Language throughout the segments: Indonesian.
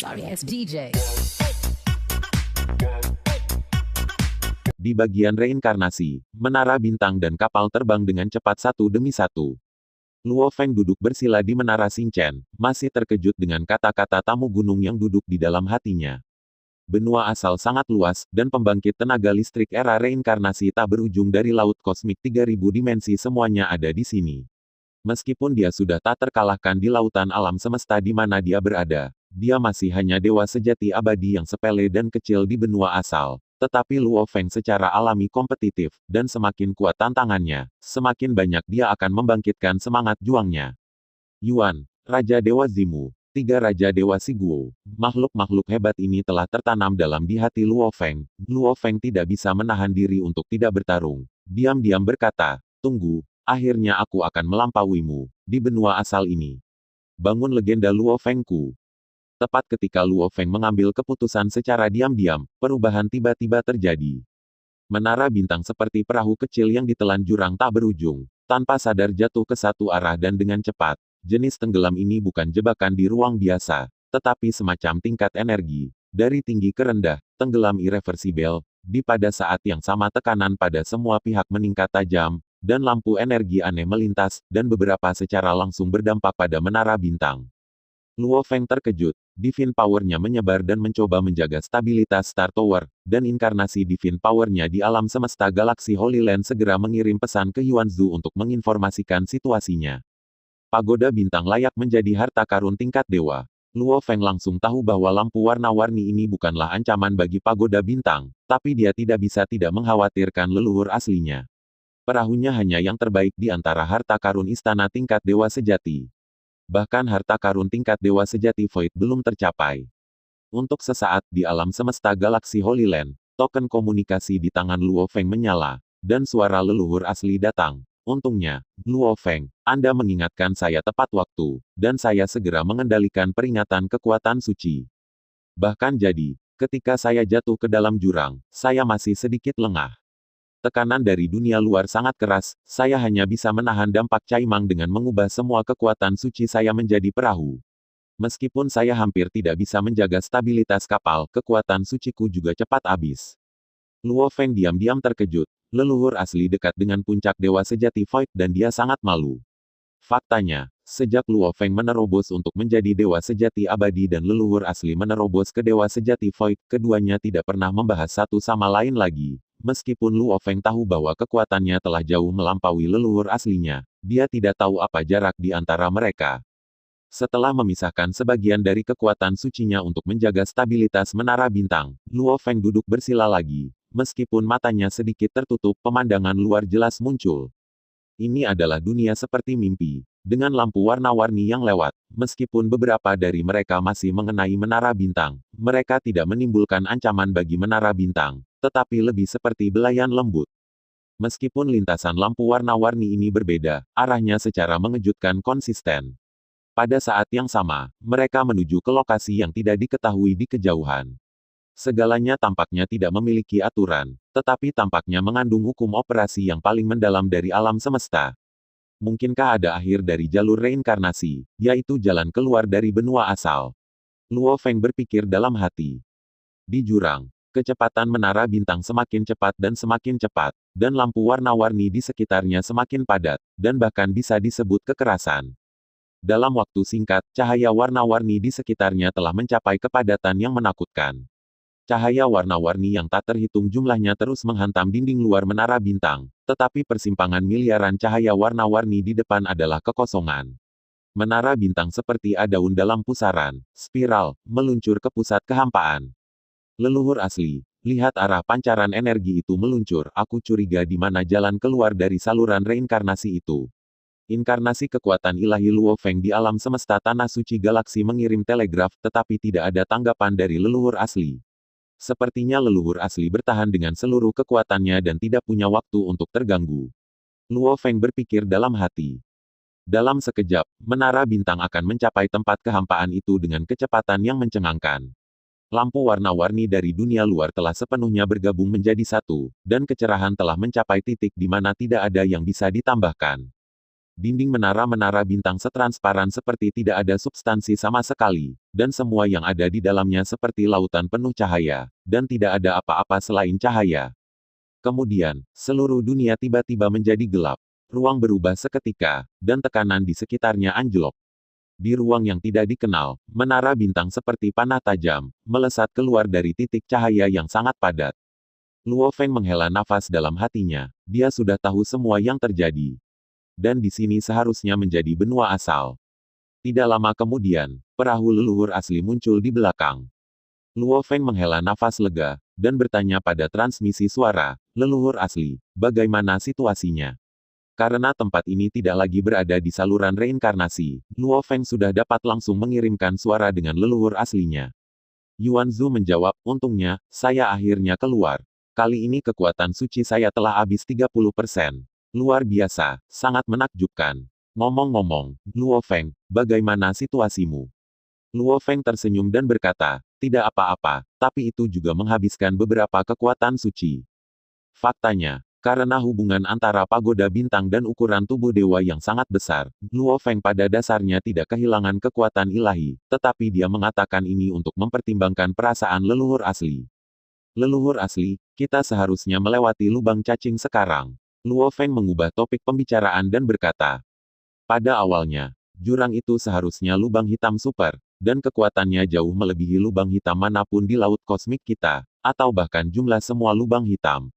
Sorry ass DJ. Di bagian reinkarnasi, menara bintang dan kapal terbang dengan cepat satu demi satu. Luo Feng duduk bersila di menara Xingchen, masih terkejut dengan kata-kata tamu gunung yang duduk di dalam hatinya. Benua asal sangat luas, dan pembangkit tenaga listrik era reinkarnasi tak berujung dari laut kosmik 3000 dimensi semuanya ada di sini. Meskipun dia sudah tak terkalahkan di lautan alam semesta di mana dia berada, dia masih hanya dewa sejati abadi yang sepele dan kecil di benua asal. Tetapi Luo Feng secara alami kompetitif, dan semakin kuat tantangannya, semakin banyak dia akan membangkitkan semangat juangnya. Yuan, Raja Dewa Zimu, tiga Raja Dewa Siguo, makhluk-makhluk hebat ini telah tertanam dalam di hati Luo Feng. Luo Feng tidak bisa menahan diri untuk tidak bertarung. Diam-diam berkata, tunggu, akhirnya aku akan melampauimu, di benua asal ini. Bangun legenda Luo Fengku. Tepat ketika Luo Feng mengambil keputusan secara diam-diam, perubahan tiba-tiba terjadi. Menara bintang seperti perahu kecil yang ditelan jurang tak berujung, tanpa sadar jatuh ke satu arah dan dengan cepat. Jenis tenggelam ini bukan jebakan di ruang biasa, tetapi semacam tingkat energi. Dari tinggi ke rendah, tenggelam irreversibel, di pada saat yang sama tekanan pada semua pihak meningkat tajam, dan lampu energi aneh melintas, dan beberapa secara langsung berdampak pada menara bintang. Luo Feng terkejut, Divine Power-nya menyebar dan mencoba menjaga stabilitas Star Tower, dan inkarnasi Divine Power-nya di alam semesta galaksi Holy Land segera mengirim pesan ke Yuanzu untuk menginformasikan situasinya. Pagoda bintang layak menjadi harta karun tingkat dewa. Luo Feng langsung tahu bahwa lampu warna-warni ini bukanlah ancaman bagi pagoda bintang, tapi dia tidak bisa tidak mengkhawatirkan leluhur aslinya. Perahunya hanya yang terbaik di antara harta karun istana tingkat dewa sejati. Bahkan harta karun tingkat dewa sejati Void belum tercapai. Untuk sesaat di alam semesta galaksi Holy Land, token komunikasi di tangan Luo Feng menyala, dan suara leluhur asli datang. Untungnya, Luo Feng, Anda mengingatkan saya tepat waktu, dan saya segera mengendalikan peringatan kekuatan suci. Bahkan jadi, ketika saya jatuh ke dalam jurang, saya masih sedikit lengah. Tekanan dari dunia luar sangat keras, saya hanya bisa menahan dampak Caimang dengan mengubah semua kekuatan suci saya menjadi perahu. Meskipun saya hampir tidak bisa menjaga stabilitas kapal, kekuatan suciku juga cepat habis. Luo Feng diam-diam terkejut, leluhur asli dekat dengan puncak dewa sejati Void dan dia sangat malu. Faktanya, sejak Luo Feng menerobos untuk menjadi dewa sejati abadi dan leluhur asli menerobos ke dewa sejati Void, keduanya tidak pernah membahas satu sama lain lagi. Meskipun Luo Feng tahu bahwa kekuatannya telah jauh melampaui leluhur aslinya, dia tidak tahu apa jarak di antara mereka. Setelah memisahkan sebagian dari kekuatan sucinya untuk menjaga stabilitas menara bintang, Luo Feng duduk bersila lagi. Meskipun matanya sedikit tertutup, pemandangan luar jelas muncul. Ini adalah dunia seperti mimpi, dengan lampu warna-warni yang lewat. Meskipun beberapa dari mereka masih mengenai menara bintang, mereka tidak menimbulkan ancaman bagi menara bintang, tetapi lebih seperti belayan lembut. Meskipun lintasan lampu warna-warni ini berbeda, arahnya secara mengejutkan konsisten. Pada saat yang sama, mereka menuju ke lokasi yang tidak diketahui di kejauhan. Segalanya tampaknya tidak memiliki aturan, tetapi tampaknya mengandung hukum operasi yang paling mendalam dari alam semesta. Mungkinkah ada akhir dari jalur reinkarnasi, yaitu jalan keluar dari benua asal? Luo Feng berpikir dalam hati. Di jurang, kecepatan menara bintang semakin cepat, dan lampu warna-warni di sekitarnya semakin padat, dan bahkan bisa disebut kekerasan. Dalam waktu singkat, cahaya warna-warni di sekitarnya telah mencapai kepadatan yang menakutkan. Cahaya warna-warni yang tak terhitung jumlahnya terus menghantam dinding luar menara bintang, tetapi persimpangan miliaran cahaya warna-warni di depan adalah kekosongan. Menara bintang seperti daun dalam pusaran, spiral, meluncur ke pusat kehampaan. Leluhur asli, lihat arah pancaran energi itu meluncur, aku curiga di mana jalan keluar dari saluran reinkarnasi itu. Inkarnasi kekuatan ilahi Luo Feng di alam semesta tanah suci galaksi mengirim telegraf, tetapi tidak ada tanggapan dari leluhur asli. Sepertinya leluhur asli bertahan dengan seluruh kekuatannya dan tidak punya waktu untuk terganggu. Luo Feng berpikir dalam hati. Dalam sekejap, menara bintang akan mencapai tempat kehampaan itu dengan kecepatan yang mencengangkan. Lampu warna-warni dari dunia luar telah sepenuhnya bergabung menjadi satu, dan kecerahan telah mencapai titik di mana tidak ada yang bisa ditambahkan. Dinding menara-menara bintang setransparan seperti tidak ada substansi sama sekali, dan semua yang ada di dalamnya seperti lautan penuh cahaya, dan tidak ada apa-apa selain cahaya. Kemudian, seluruh dunia tiba-tiba menjadi gelap. Ruang berubah seketika, dan tekanan di sekitarnya anjlok. Di ruang yang tidak dikenal, menara bintang seperti panah tajam, melesat keluar dari titik cahaya yang sangat padat. Luo Feng menghela nafas dalam hatinya, dia sudah tahu semua yang terjadi. Dan di sini seharusnya menjadi benua asal. Tidak lama kemudian, perahu leluhur asli muncul di belakang. Luo Feng menghela nafas lega, dan bertanya pada transmisi suara, leluhur asli, bagaimana situasinya? Karena tempat ini tidak lagi berada di saluran reinkarnasi, Luo Feng sudah dapat langsung mengirimkan suara dengan leluhur aslinya. Yuan Zhu menjawab, untungnya, saya akhirnya keluar. Kali ini kekuatan suci saya telah habis 30%. Luar biasa, sangat menakjubkan. Ngomong-ngomong, Luo Feng, bagaimana situasimu? Luo Feng tersenyum dan berkata, tidak apa-apa, tapi itu juga menghabiskan beberapa kekuatan suci. Faktanya, karena hubungan antara pagoda bintang dan ukuran tubuh dewa yang sangat besar, Luo Feng pada dasarnya tidak kehilangan kekuatan ilahi, tetapi dia mengatakan ini untuk mempertimbangkan perasaan leluhur asli. Leluhur asli, kita seharusnya melewati lubang cacing sekarang. Luo Feng mengubah topik pembicaraan dan berkata, pada awalnya, jurang itu seharusnya lubang hitam super, dan kekuatannya jauh melebihi lubang hitam manapun di laut kosmik kita, atau bahkan jumlah semua lubang hitam.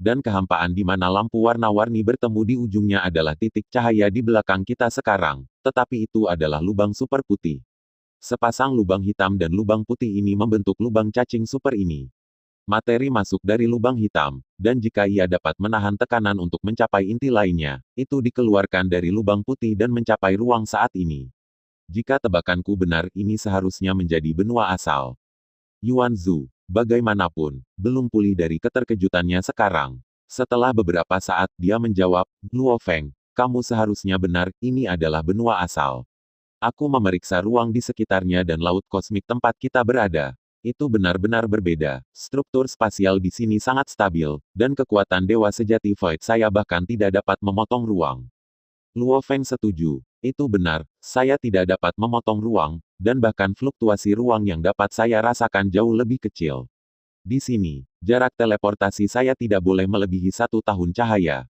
Dan kehampaan di mana lampu warna-warni bertemu di ujungnya adalah titik cahaya di belakang kita sekarang, tetapi itu adalah lubang super putih. Sepasang lubang hitam dan lubang putih ini membentuk lubang cacing super ini. Materi masuk dari lubang hitam, dan jika ia dapat menahan tekanan untuk mencapai inti lainnya, itu dikeluarkan dari lubang putih dan mencapai ruang saat ini. Jika tebakanku benar, ini seharusnya menjadi benua asal. Yuan Zhu, bagaimanapun, belum pulih dari keterkejutannya sekarang. Setelah beberapa saat, dia menjawab, Luo Feng, kamu seharusnya benar, ini adalah benua asal. Aku memeriksa ruang di sekitarnya dan laut kosmik tempat kita berada. Itu benar-benar berbeda. Struktur spasial di sini sangat stabil, dan kekuatan dewa sejati Void saya bahkan tidak dapat memotong ruang. Luo Feng setuju. Itu benar, saya tidak dapat memotong ruang, dan bahkan fluktuasi ruang yang dapat saya rasakan jauh lebih kecil. Di sini, jarak teleportasi saya tidak boleh melebihi 1 tahun cahaya.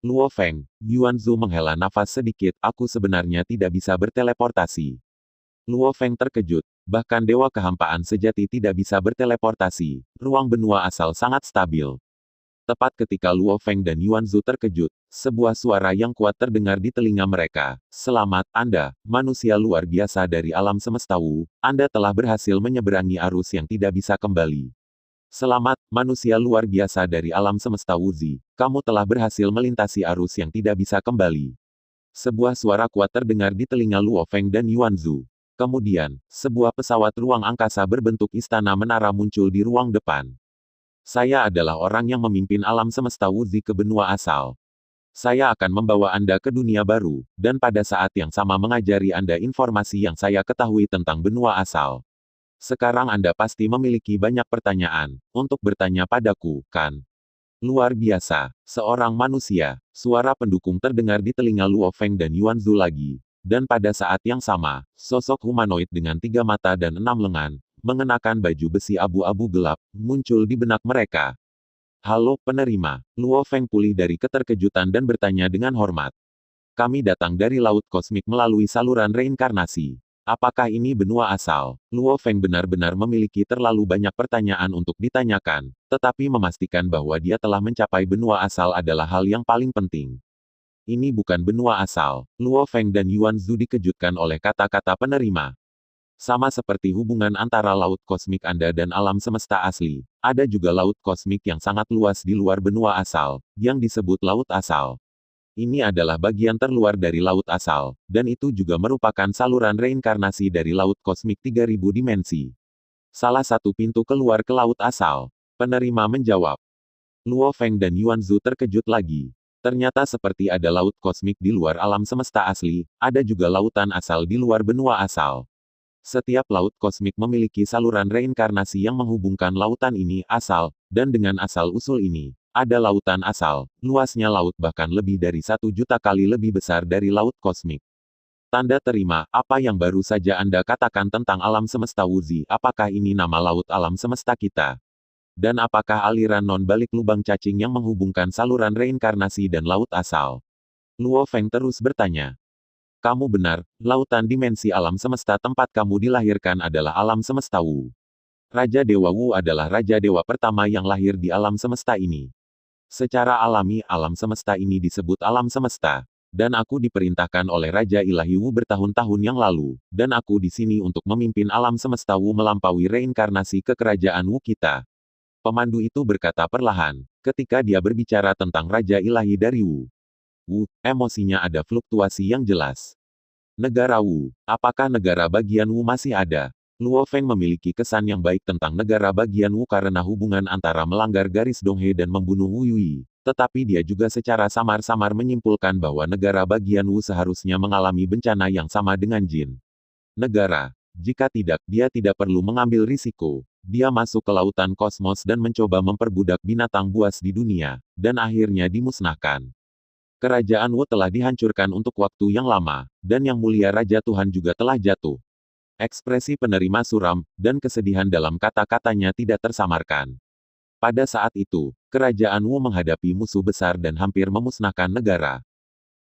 Luo Feng, Yuan Zhu menghela nafas sedikit, aku sebenarnya tidak bisa berteleportasi. Luo Feng terkejut. Bahkan dewa kehampaan sejati tidak bisa berteleportasi, ruang benua asal sangat stabil. Tepat ketika Luo Feng dan Yuan Zhu terkejut, sebuah suara yang kuat terdengar di telinga mereka. Selamat, Anda, manusia luar biasa dari alam semesta Wu, Anda telah berhasil menyeberangi arus yang tidak bisa kembali. Selamat, manusia luar biasa dari alam semesta Wuzi, kamu telah berhasil melintasi arus yang tidak bisa kembali. Sebuah suara kuat terdengar di telinga Luo Feng dan Yuan Zhu. Kemudian, sebuah pesawat ruang angkasa berbentuk istana menara muncul di ruang depan. Saya adalah orang yang memimpin alam semesta Wuzi ke benua asal. Saya akan membawa Anda ke dunia baru, dan pada saat yang sama mengajari Anda informasi yang saya ketahui tentang benua asal. Sekarang Anda pasti memiliki banyak pertanyaan, untuk bertanya padaku, kan? Luar biasa, seorang manusia, suara pendukung terdengar di telinga Luo Feng dan Yuan Zhu lagi. Dan pada saat yang sama, sosok humanoid dengan 3 mata dan 6 lengan, mengenakan baju besi abu-abu gelap, muncul di benak mereka. Halo, penerima. Luo Feng pulih dari keterkejutan dan bertanya dengan hormat. Kami datang dari laut kosmik melalui saluran reinkarnasi. Apakah ini benua asal? Luo Feng benar-benar memiliki terlalu banyak pertanyaan untuk ditanyakan, tetapi memastikan bahwa dia telah mencapai benua asal adalah hal yang paling penting. Ini bukan benua asal. Luo Feng dan Yuan Zhu dikejutkan oleh kata-kata penerima. Sama seperti hubungan antara laut kosmik Anda dan alam semesta asli, ada juga laut kosmik yang sangat luas di luar benua asal, yang disebut laut asal. Ini adalah bagian terluar dari laut asal, dan itu juga merupakan saluran reinkarnasi dari laut kosmik 3000 dimensi. Salah satu pintu keluar ke laut asal. Penerima menjawab. Luo Feng dan Yuan Zhu terkejut lagi. Ternyata seperti ada laut kosmik di luar alam semesta asli, ada juga lautan asal di luar benua asal. Setiap laut kosmik memiliki saluran reinkarnasi yang menghubungkan lautan ini asal, dan dengan asal-usul ini, Ada lautan asal, luasnya laut bahkan lebih dari 1 juta kali lebih besar dari laut kosmik. Tanda terima, apa yang baru saja Anda katakan tentang alam semesta Wuzi, apakah ini nama laut alam semesta kita? Dan apakah aliran non-balik lubang cacing yang menghubungkan saluran reinkarnasi dan laut asal? Luo Feng terus bertanya. Kamu benar, lautan dimensi alam semesta tempat kamu dilahirkan adalah alam semesta Wu. Raja Dewa Wu adalah Raja Dewa pertama yang lahir di alam semesta ini. Secara alami, alam semesta ini disebut alam semesta. Dan aku diperintahkan oleh Raja Ilahi Wu bertahun-tahun yang lalu, dan aku di sini untuk memimpin alam semesta Wu melampaui reinkarnasi ke kerajaan Wu kita. Pemandu itu berkata perlahan, ketika dia berbicara tentang Raja Ilahi dari Wu. Wu, emosinya ada fluktuasi yang jelas. Negara Wu, apakah negara bagian Wu masih ada? Luo Feng memiliki kesan yang baik tentang negara bagian Wu karena hubungan antara melanggar garis Donghe dan membunuh Wu Yui. Tetapi dia juga secara samar-samar menyimpulkan bahwa negara bagian Wu seharusnya mengalami bencana yang sama dengan Jin. Negara. Jika tidak, dia tidak perlu mengambil risiko. Dia masuk ke lautan kosmos dan mencoba memperbudak binatang buas di dunia, dan akhirnya dimusnahkan. Kerajaan Wu telah dihancurkan untuk waktu yang lama, dan Yang Mulia Raja Tuhan juga telah jatuh. Ekspresi penerima suram, dan kesedihan dalam kata-katanya tidak tersamarkan. Pada saat itu, kerajaan Wu menghadapi musuh besar dan hampir memusnahkan negara.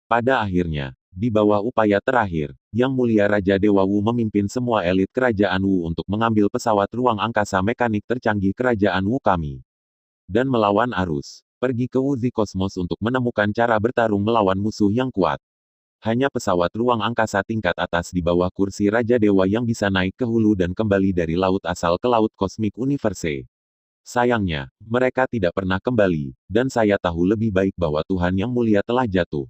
Pada akhirnya, di bawah upaya terakhir, Yang Mulia Raja Dewa Wu memimpin semua elit kerajaan Wu untuk mengambil pesawat ruang angkasa mekanik tercanggih kerajaan Wu kami. Dan melawan arus, pergi ke Wuzi Kosmos untuk menemukan cara bertarung melawan musuh yang kuat. Hanya pesawat ruang angkasa tingkat atas di bawah kursi Raja Dewa yang bisa naik ke hulu dan kembali dari laut asal ke laut kosmik universe. Sayangnya, mereka tidak pernah kembali, dan saya tahu lebih baik bahwa Tuhan yang mulia telah jatuh.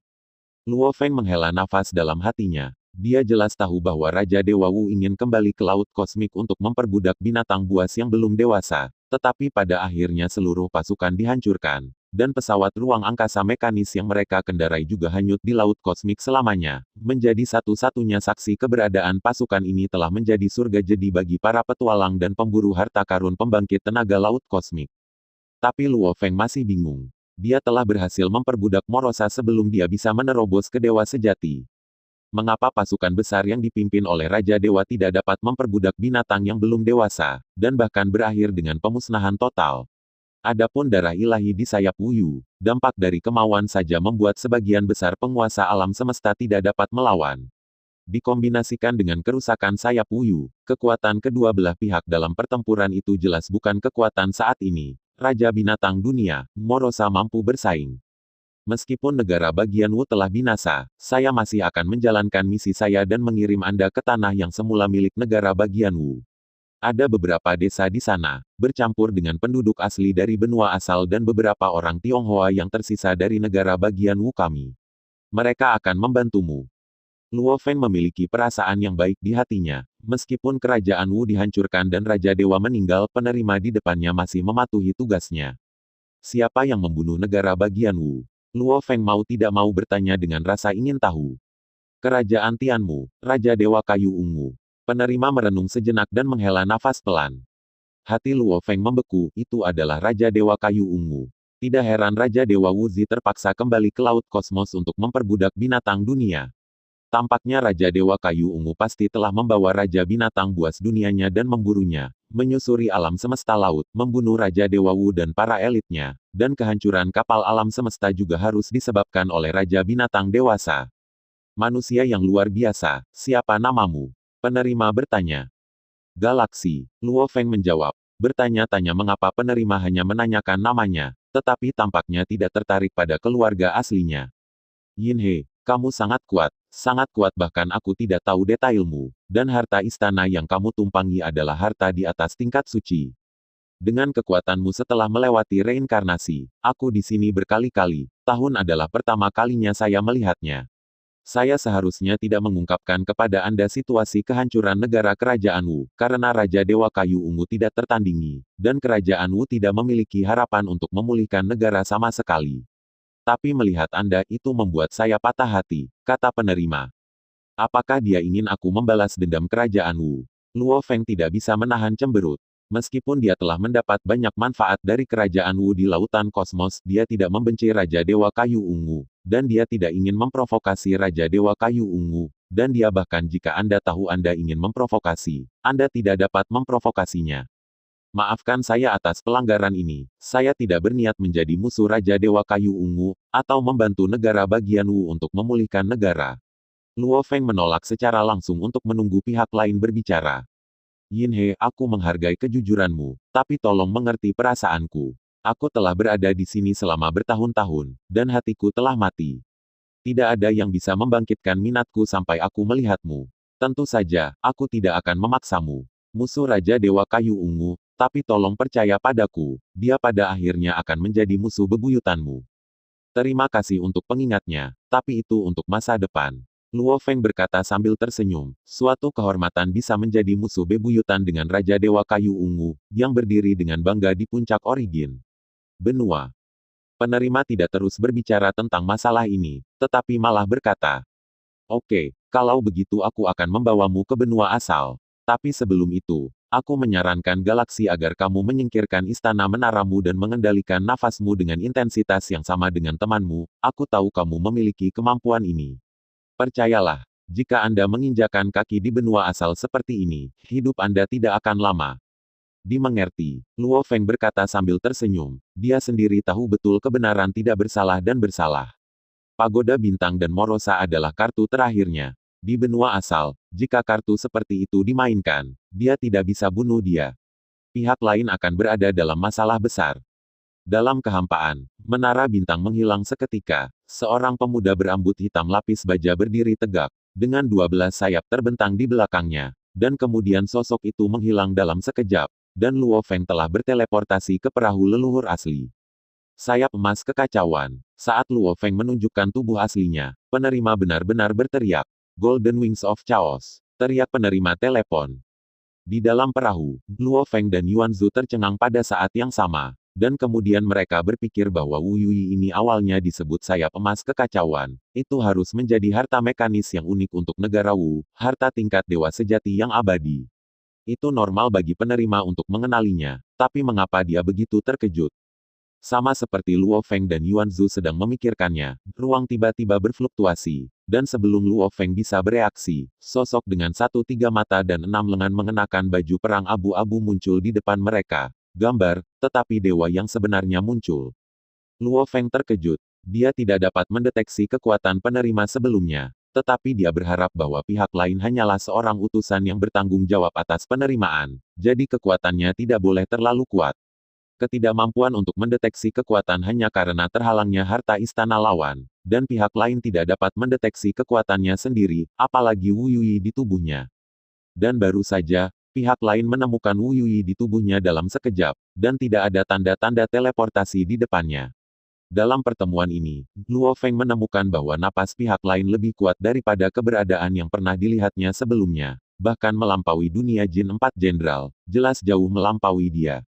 Luo Feng menghela nafas dalam hatinya. Dia jelas tahu bahwa Raja Dewa Wu ingin kembali ke laut kosmik untuk memperbudak binatang buas yang belum dewasa, tetapi pada akhirnya seluruh pasukan dihancurkan. Dan pesawat ruang angkasa mekanis yang mereka kendarai juga hanyut di laut kosmik selamanya. Menjadi satu-satunya saksi keberadaan pasukan ini telah menjadi surga jadi bagi para petualang dan pemburu harta karun pembangkit tenaga laut kosmik. Tapi Luo Feng masih bingung. Dia telah berhasil memperbudak Morosa sebelum dia bisa menerobos ke Dewa Sejati. Mengapa pasukan besar yang dipimpin oleh Raja Dewa tidak dapat memperbudak binatang yang belum dewasa, dan bahkan berakhir dengan pemusnahan total? Adapun darah ilahi di sayap Wuyu, dampak dari kemauan saja membuat sebagian besar penguasa alam semesta tidak dapat melawan. Dikombinasikan dengan kerusakan sayap Wuyu, kekuatan kedua belah pihak dalam pertempuran itu jelas bukan kekuatan saat ini. Raja binatang dunia, Morosa mampu bersaing. Meskipun negara bagian Wu telah binasa, saya masih akan menjalankan misi saya dan mengirim Anda ke tanah yang semula milik negara bagian Wu. Ada beberapa desa di sana, bercampur dengan penduduk asli dari benua asal dan beberapa orang Tionghoa yang tersisa dari negara bagian Wu kami. Mereka akan membantumu. Luo Feng memiliki perasaan yang baik di hatinya. Meskipun kerajaan Wu dihancurkan dan Raja Dewa meninggal, penerima di depannya masih mematuhi tugasnya. Siapa yang membunuh negara bagian Wu? Luo Feng mau tidak mau bertanya dengan rasa ingin tahu. Kerajaan Tianmu, Raja Dewa Kayu Ungu. Penerima merenung sejenak dan menghela nafas pelan. Hati Luo Feng membeku, itu adalah Raja Dewa Kayu Ungu. Tidak heran Raja Dewa Wuzi terpaksa kembali ke laut kosmos untuk memperbudak binatang dunia. Tampaknya Raja Dewa Kayu Ungu pasti telah membawa Raja Binatang Buas dunianya dan memburunya, menyusuri alam semesta laut, membunuh Raja Dewa Wu dan para elitnya, dan kehancuran kapal alam semesta juga harus disebabkan oleh Raja Binatang Dewasa. Manusia yang luar biasa, siapa namamu? Penerima bertanya. Galaksi, Luo Feng menjawab. Bertanya-tanya mengapa penerima hanya menanyakan namanya, tetapi tampaknya tidak tertarik pada keluarga aslinya. Yin He, kamu sangat kuat bahkan aku tidak tahu detailmu, dan harta istana yang kamu tumpangi adalah harta di atas tingkat suci. Dengan kekuatanmu setelah melewati reinkarnasi, aku di sini berkali-kali, tahun adalah pertama kalinya saya melihatnya. Saya seharusnya tidak mengungkapkan kepada Anda situasi kehancuran negara kerajaan Wu, karena Raja Dewa Kayu Ungu tidak tertandingi, dan kerajaan Wu tidak memiliki harapan untuk memulihkan negara sama sekali. Tapi melihat Anda itu membuat saya patah hati, kata penerima. Apakah dia ingin aku membalas dendam kerajaan Wu? Luo Feng tidak bisa menahan cemberut. Meskipun dia telah mendapat banyak manfaat dari kerajaan Wu di lautan kosmos, dia tidak membenci Raja Dewa Kayu Ungu, dan dia tidak ingin memprovokasi Raja Dewa Kayu Ungu, dan dia bahkan jika Anda tahu Anda ingin memprovokasi, Anda tidak dapat memprovokasinya. Maafkan saya atas pelanggaran ini, saya tidak berniat menjadi musuh Raja Dewa Kayu Ungu, atau membantu negara bagian Wu untuk memulihkan negara. Luo Feng menolak secara langsung untuk menunggu pihak lain berbicara. Yin He, aku menghargai kejujuranmu, tapi tolong mengerti perasaanku. Aku telah berada di sini selama bertahun-tahun, dan hatiku telah mati. Tidak ada yang bisa membangkitkan minatku sampai aku melihatmu. Tentu saja, aku tidak akan memaksamu. Musuh Raja Dewa Kayu Ungu, tapi tolong percaya padaku, dia pada akhirnya akan menjadi musuh bebuyutanmu. Terima kasih untuk pengingatnya, tapi itu untuk masa depan. Luo Feng berkata sambil tersenyum, suatu kehormatan bisa menjadi musuh bebuyutan dengan Raja Dewa Kayu Ungu, yang berdiri dengan bangga di puncak Origin Benua. Penerima tidak terus berbicara tentang masalah ini, tetapi malah berkata, oke, kalau begitu aku akan membawamu ke benua asal. Tapi sebelum itu, aku menyarankan galaksi agar kamu menyingkirkan istana menaramu dan mengendalikan nafasmu dengan intensitas yang sama dengan temanmu, aku tahu kamu memiliki kemampuan ini. Percayalah, jika Anda menginjakan kaki di benua asal seperti ini, hidup Anda tidak akan lama. Dimengerti, Luo Feng berkata sambil tersenyum, dia sendiri tahu betul kebenaran tidak bersalah dan bersalah. Pagoda Bintang dan Morosa adalah kartu terakhirnya. Di benua asal, jika kartu seperti itu dimainkan, dia tidak bisa bunuh dia. Pihak lain akan berada dalam masalah besar. Dalam kehampaan, menara bintang menghilang seketika. Seorang pemuda berambut hitam lapis baja berdiri tegak, dengan 12 sayap terbentang di belakangnya, dan kemudian sosok itu menghilang dalam sekejap, dan Luo Feng telah berteleportasi ke perahu leluhur asli. Sayap emas kekacauan. Saat Luo Feng menunjukkan tubuh aslinya, penerima benar-benar berteriak, Golden Wings of Chaos, teriak penerima telepon. Di dalam perahu, Luo Feng dan Yuan Zhu tercengang pada saat yang sama. Dan kemudian mereka berpikir bahwa Wu Yui ini awalnya disebut sayap emas kekacauan, itu harus menjadi harta mekanis yang unik untuk negara Wu, harta tingkat dewa sejati yang abadi. Itu normal bagi penerima untuk mengenalinya, tapi mengapa dia begitu terkejut? Sama seperti Luo Feng dan Yuan Zhu sedang memikirkannya, ruang tiba-tiba berfluktuasi, dan sebelum Luo Feng bisa bereaksi, sosok dengan 1-3 mata dan 6 lengan mengenakan baju perang abu-abu muncul di depan mereka. Gambar, tetapi dewa yang sebenarnya muncul. Luo Feng terkejut. Dia tidak dapat mendeteksi kekuatan penerima sebelumnya, tetapi dia berharap bahwa pihak lain hanyalah seorang utusan yang bertanggung jawab atas penerimaan, jadi kekuatannya tidak boleh terlalu kuat. Ketidakmampuan untuk mendeteksi kekuatan hanya karena terhalangnya harta istana lawan, dan pihak lain tidak dapat mendeteksi kekuatannya sendiri, apalagi Wu Yui di tubuhnya. Dan baru saja, pihak lain menemukan Wu Yui di tubuhnya dalam sekejap, dan tidak ada tanda-tanda teleportasi di depannya. Dalam pertemuan ini, Luo Feng menemukan bahwa napas pihak lain lebih kuat daripada keberadaan yang pernah dilihatnya sebelumnya, bahkan melampaui dunia Jin 4 Jenderal, jelas jauh melampaui dia.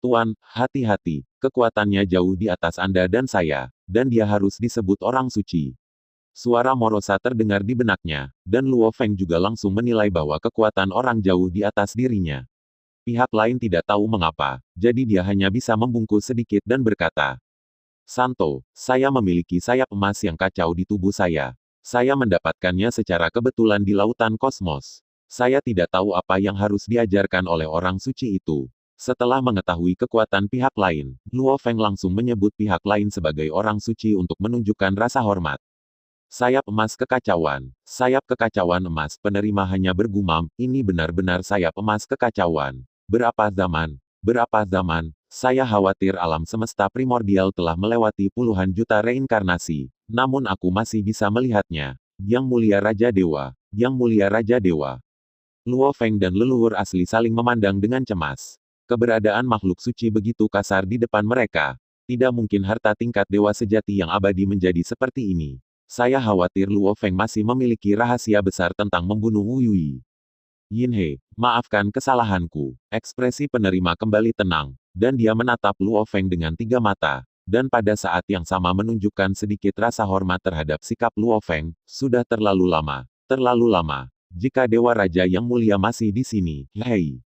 Tuan, hati-hati, kekuatannya jauh di atas Anda dan saya, dan dia harus disebut orang suci. Suara Morosa terdengar di benaknya, dan Luo Feng juga langsung menilai bahwa kekuatan orang jauh di atas dirinya. Pihak lain tidak tahu mengapa, jadi dia hanya bisa membungkuk sedikit dan berkata, Santo, saya memiliki sayap emas yang kacau di tubuh saya. Saya mendapatkannya secara kebetulan di lautan kosmos. Saya tidak tahu apa yang harus diajarkan oleh orang suci itu. Setelah mengetahui kekuatan pihak lain, Luo Feng langsung menyebut pihak lain sebagai orang suci untuk menunjukkan rasa hormat. Sayap emas kekacauan, sayap kekacauan emas. Penerima hanya bergumam, ini benar-benar sayap emas kekacauan. Berapa zaman, saya khawatir alam semesta primordial telah melewati puluhan juta reinkarnasi, namun aku masih bisa melihatnya. Yang mulia Raja Dewa, yang mulia Raja Dewa. Luo Feng dan leluhur asli saling memandang dengan cemas. Keberadaan makhluk suci begitu kasar di depan mereka. Tidak mungkin harta tingkat dewa sejati yang abadi menjadi seperti ini. Saya khawatir Luo Feng masih memiliki rahasia besar tentang membunuh Wu Yui. Yin He, maafkan kesalahanku. Ekspresi penerima kembali tenang, dan dia menatap Luo Feng dengan 3 mata, dan pada saat yang sama menunjukkan sedikit rasa hormat terhadap sikap Luo Feng. Sudah terlalu lama, terlalu lama. Jika Dewa Raja yang mulia masih di sini, hei.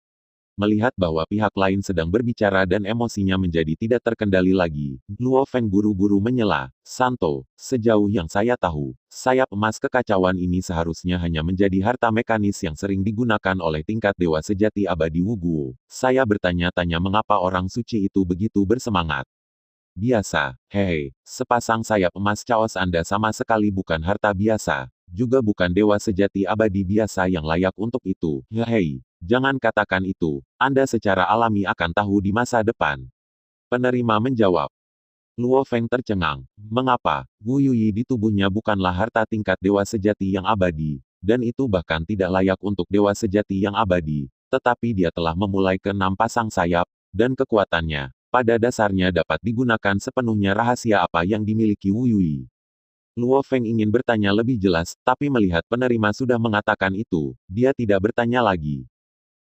Melihat bahwa pihak lain sedang berbicara dan emosinya menjadi tidak terkendali lagi, Luo Feng buru-buru menyela, "Santo, sejauh yang saya tahu, sayap emas kekacauan ini seharusnya hanya menjadi harta mekanis yang sering digunakan oleh tingkat dewa sejati abadi Wuguo. Saya bertanya-tanya mengapa orang suci itu begitu bersemangat. Biasa, hehe, sepasang sayap emas caos Anda sama sekali bukan harta biasa, juga bukan dewa sejati abadi biasa yang layak untuk itu. Hei, jangan katakan itu, Anda secara alami akan tahu di masa depan." Penerima menjawab. Luo Feng tercengang. Mengapa? Wu Yuyi di tubuhnya bukanlah harta tingkat dewa sejati yang abadi, dan itu bahkan tidak layak untuk dewa sejati yang abadi, tetapi dia telah memulai ke-6 pasang sayap, dan kekuatannya, pada dasarnya dapat digunakan sepenuhnya. Rahasia apa yang dimiliki Wu Yuyi? Luo Feng ingin bertanya lebih jelas, tapi melihat penerima sudah mengatakan itu, dia tidak bertanya lagi.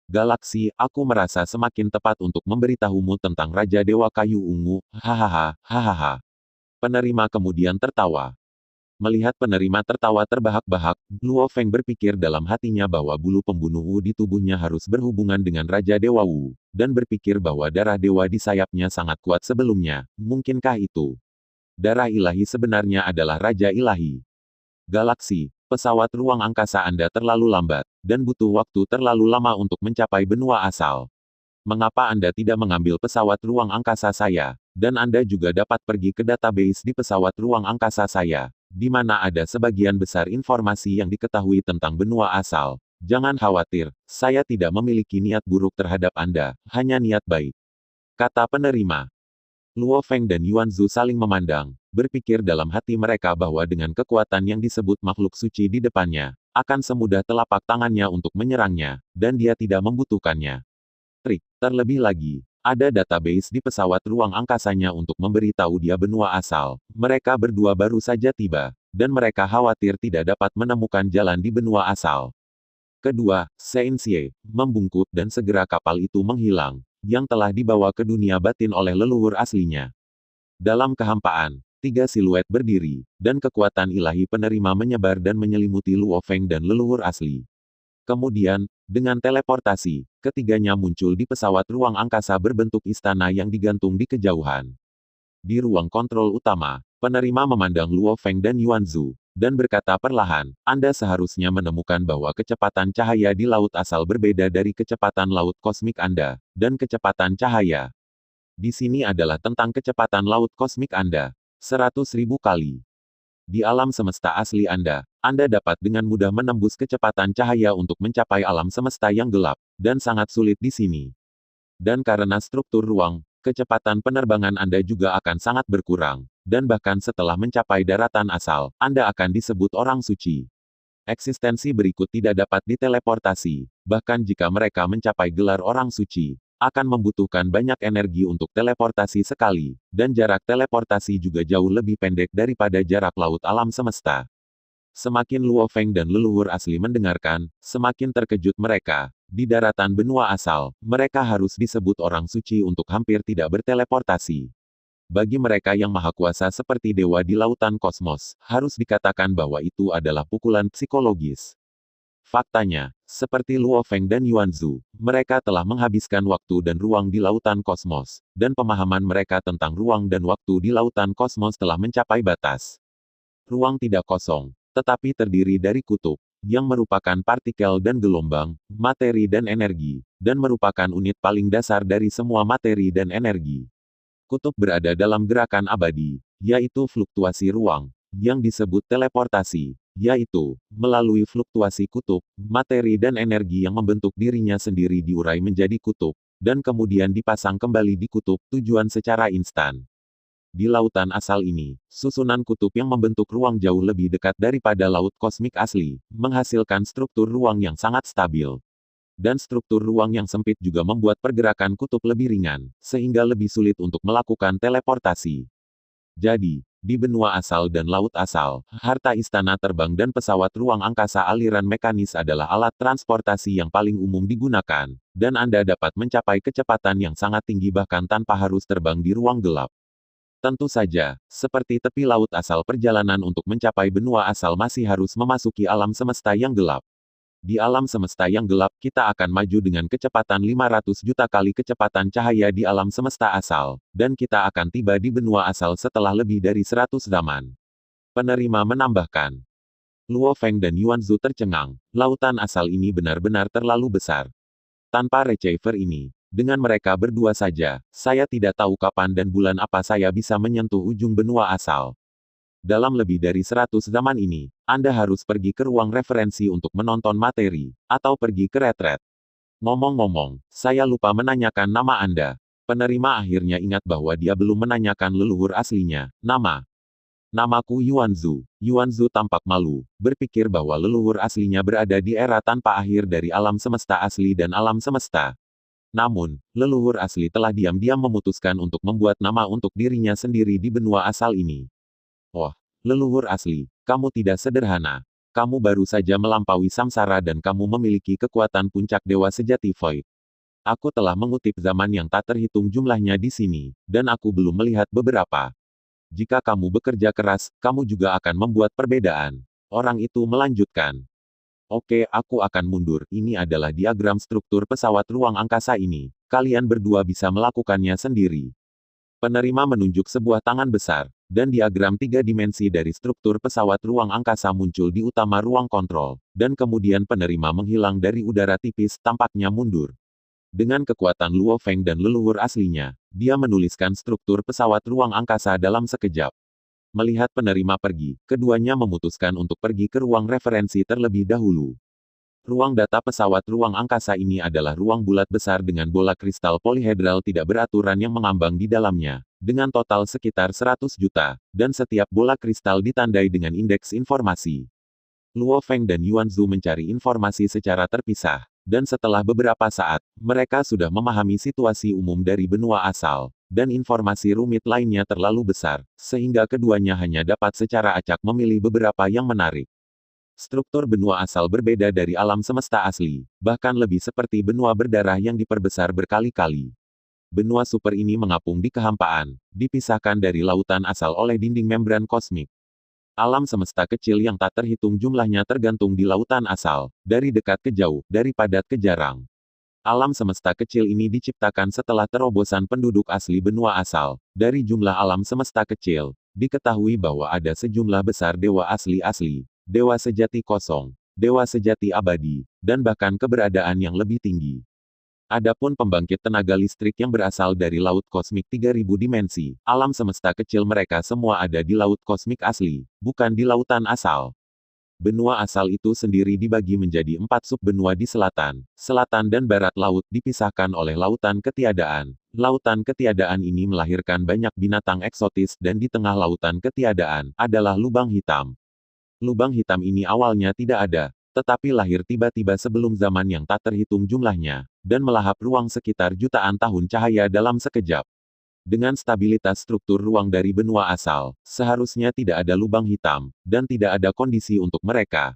Galaksi, aku merasa semakin tepat untuk memberitahumu tentang Raja Dewa Kayu Ungu, hahaha, hahaha. Penerima kemudian tertawa. Melihat penerima tertawa terbahak-bahak, Luo Feng berpikir dalam hatinya bahwa bulu pembunuh Wu di tubuhnya harus berhubungan dengan Raja Dewa Wu, dan berpikir bahwa darah dewa di sayapnya sangat kuat sebelumnya. Mungkinkah itu? Darah ilahi sebenarnya adalah Raja Ilahi. Galaksi, pesawat ruang angkasa Anda terlalu lambat, dan butuh waktu terlalu lama untuk mencapai benua asal. Mengapa Anda tidak mengambil pesawat ruang angkasa saya, dan Anda juga dapat pergi ke database di pesawat ruang angkasa saya, di mana ada sebagian besar informasi yang diketahui tentang benua asal. Jangan khawatir, saya tidak memiliki niat buruk terhadap Anda, hanya niat baik. Kata penerima. Luo Feng dan Yuan Zhu saling memandang, berpikir dalam hati mereka bahwa dengan kekuatan yang disebut makhluk suci di depannya, akan semudah telapak tangannya untuk menyerangnya, dan dia tidak membutuhkannya. Trik, terlebih lagi, ada database di pesawat ruang angkasanya untuk memberitahu dia benua asal. Mereka berdua baru saja tiba, dan mereka khawatir tidak dapat menemukan jalan di benua asal. Kedua, Sein Xie membungkuk dan segera kapal itu menghilang, yang telah dibawa ke dunia batin oleh leluhur aslinya. Dalam kehampaan, 3 siluet berdiri, dan kekuatan ilahi penerima menyebar dan menyelimuti Luo Feng dan leluhur asli. Kemudian, dengan teleportasi, ketiganya muncul di pesawat ruang angkasa berbentuk istana yang digantung di kejauhan. Di ruang kontrol utama, penerima memandang Luo Feng dan Yuan Zhu, dan berkata perlahan, Anda seharusnya menemukan bahwa kecepatan cahaya di laut asal berbeda dari kecepatan laut kosmik Anda, dan kecepatan cahaya di sini adalah tentang kecepatan laut kosmik Anda, 100.000 kali. Di alam semesta asli Anda dapat dengan mudah menembus kecepatan cahaya untuk mencapai alam semesta yang gelap, dan sangat sulit di sini. Dan karena struktur ruang, kecepatan penerbangan Anda juga akan sangat berkurang, dan bahkan setelah mencapai daratan asal, Anda akan disebut orang suci. Eksistensi berikut tidak dapat diteleportasi, bahkan jika mereka mencapai gelar orang suci, akan membutuhkan banyak energi untuk teleportasi sekali, dan jarak teleportasi juga jauh lebih pendek daripada jarak laut alam semesta. Semakin Luo Feng dan leluhur asli mendengarkan, semakin terkejut mereka. Di daratan benua asal, mereka harus disebut orang suci untuk hampir tidak berteleportasi. Bagi mereka yang maha kuasa seperti dewa di lautan kosmos, harus dikatakan bahwa itu adalah pukulan psikologis. Faktanya, seperti Luo Feng dan Yuan Zhu, mereka telah menghabiskan waktu dan ruang di lautan kosmos, dan pemahaman mereka tentang ruang dan waktu di lautan kosmos telah mencapai batas. Ruang tidak kosong, tetapi terdiri dari kutub, yang merupakan partikel dan gelombang, materi dan energi, dan merupakan unit paling dasar dari semua materi dan energi. Kutub berada dalam gerakan abadi, yaitu fluktuasi ruang, yang disebut teleportasi, yaitu, melalui fluktuasi kutub, materi dan energi yang membentuk dirinya sendiri diurai menjadi kutub, dan kemudian dipasang kembali di kutub, tujuan secara instan. Di lautan asal ini, susunan kutub yang membentuk ruang jauh lebih dekat daripada laut kosmik asli, menghasilkan struktur ruang yang sangat stabil. Dan struktur ruang yang sempit juga membuat pergerakan kutub lebih ringan, sehingga lebih sulit untuk melakukan teleportasi. Jadi, di benua asal dan laut asal, harta istana terbang dan pesawat ruang angkasa aliran mekanis adalah alat transportasi yang paling umum digunakan, dan Anda dapat mencapai kecepatan yang sangat tinggi bahkan tanpa harus terbang di ruang gelap. Tentu saja, seperti tepi laut asal perjalanan untuk mencapai benua asal masih harus memasuki alam semesta yang gelap. Di alam semesta yang gelap, kita akan maju dengan kecepatan 500 juta kali kecepatan cahaya di alam semesta asal, dan kita akan tiba di benua asal setelah lebih dari 100 zaman. Penerima menambahkan. Luo Feng dan Yuan Zhu tercengang. Lautan asal ini benar-benar terlalu besar. Tanpa receiver ini, dengan mereka berdua saja, saya tidak tahu kapan dan bulan apa saya bisa menyentuh ujung benua asal. Dalam lebih dari 100 zaman ini, Anda harus pergi ke ruang referensi untuk menonton materi, atau pergi ke retret. Ngomong-ngomong, saya lupa menanyakan nama Anda. Penerima akhirnya ingat bahwa dia belum menanyakan leluhur aslinya. Namaku Yuan Zhu. Yuan Zhu tampak malu, berpikir bahwa leluhur aslinya berada di era tanpa akhir dari alam semesta asli dan alam semesta. Namun, leluhur asli telah diam-diam memutuskan untuk membuat nama untuk dirinya sendiri di benua asal ini. Oh, leluhur asli, kamu tidak sederhana. Kamu baru saja melampaui samsara dan kamu memiliki kekuatan puncak dewa sejati Void. Aku telah mengutip zaman yang tak terhitung jumlahnya di sini, dan aku belum melihat beberapa. Jika kamu bekerja keras, kamu juga akan membuat perbedaan. Orang itu melanjutkan. Oke, aku akan mundur. Ini adalah diagram struktur pesawat ruang angkasa ini. Kalian berdua bisa melakukannya sendiri. Penerima menunjuk sebuah tangan besar, dan diagram 3 dimensi dari struktur pesawat ruang angkasa muncul di utama ruang kontrol, dan kemudian penerima menghilang dari udara tipis, tampaknya mundur. Dengan kekuatan Luo Feng dan leluhur aslinya, dia menuliskan struktur pesawat ruang angkasa dalam sekejap. Melihat penerima pergi, keduanya memutuskan untuk pergi ke ruang referensi terlebih dahulu. Ruang data pesawat ruang angkasa ini adalah ruang bulat besar dengan bola kristal polihedral tidak beraturan yang mengambang di dalamnya, dengan total sekitar 100 juta, dan setiap bola kristal ditandai dengan indeks informasi. Luo Feng dan Yuan Zhu mencari informasi secara terpisah, dan setelah beberapa saat, mereka sudah memahami situasi umum dari benua asal, dan informasi rumit lainnya terlalu besar, sehingga keduanya hanya dapat secara acak memilih beberapa yang menarik. Struktur benua asal berbeda dari alam semesta asli, bahkan lebih seperti benua berdarah yang diperbesar berkali-kali. Benua super ini mengapung di kehampaan, dipisahkan dari lautan asal oleh dinding membran kosmik. Alam semesta kecil yang tak terhitung jumlahnya tergantung di lautan asal, dari dekat ke jauh, dari padat ke jarang. Alam semesta kecil ini diciptakan setelah terobosan penduduk asli benua asal. Dari jumlah alam semesta kecil, diketahui bahwa ada sejumlah besar dewa asli-asli, dewa sejati kosong, dewa sejati abadi, dan bahkan keberadaan yang lebih tinggi. Adapun pembangkit tenaga listrik yang berasal dari laut kosmik 3000 dimensi, alam semesta kecil mereka semua ada di laut kosmik asli, bukan di lautan asal. Benua asal itu sendiri dibagi menjadi 4 sub-benua di selatan, selatan dan barat laut dipisahkan oleh lautan ketiadaan. Lautan ketiadaan ini melahirkan banyak binatang eksotis dan di tengah lautan ketiadaan adalah lubang hitam. Lubang hitam ini awalnya tidak ada, tetapi lahir tiba-tiba sebelum zaman yang tak terhitung jumlahnya, dan melahap ruang sekitar jutaan tahun cahaya dalam sekejap. Dengan stabilitas struktur ruang dari benua asal, seharusnya tidak ada lubang hitam, dan tidak ada kondisi untuk mereka.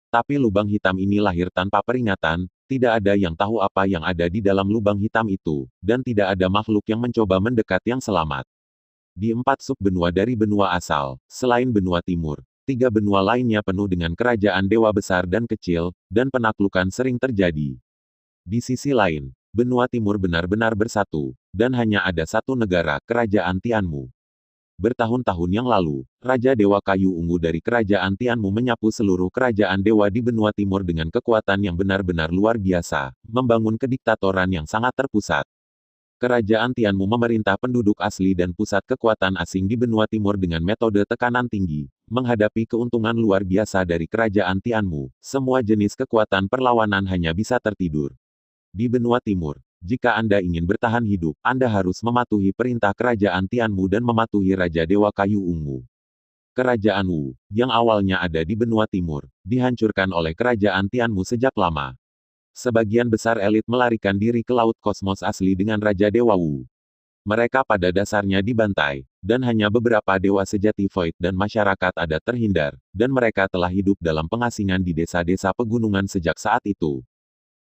Tapi lubang hitam ini lahir tanpa peringatan, tidak ada yang tahu apa yang ada di dalam lubang hitam itu, dan tidak ada makhluk yang mencoba mendekat yang selamat. Di 4 sub-benua dari benua asal, selain benua timur, 3 benua lainnya penuh dengan kerajaan dewa besar dan kecil, dan penaklukan sering terjadi. Di sisi lain, benua timur benar-benar bersatu, dan hanya ada satu negara, Kerajaan Tianmu. Bertahun-tahun yang lalu, Raja Dewa Kayu Ungu dari Kerajaan Tianmu menyapu seluruh kerajaan dewa di benua timur dengan kekuatan yang benar-benar luar biasa, membangun kediktatoran yang sangat terpusat. Kerajaan Tianmu memerintah penduduk asli dan pusat kekuatan asing di benua timur dengan metode tekanan tinggi. Menghadapi keuntungan luar biasa dari kerajaan Tianmu, semua jenis kekuatan perlawanan hanya bisa tertidur. Di benua timur, jika Anda ingin bertahan hidup, Anda harus mematuhi perintah kerajaan Tianmu dan mematuhi Raja Dewa Kayu Ungu. Kerajaan Wu, yang awalnya ada di benua timur, dihancurkan oleh kerajaan Tianmu sejak lama. Sebagian besar elit melarikan diri ke laut kosmos asli dengan Raja Dewa Wu. Mereka pada dasarnya dibantai, dan hanya beberapa dewa sejati Void dan masyarakat adat terhindar, dan mereka telah hidup dalam pengasingan di desa-desa pegunungan sejak saat itu.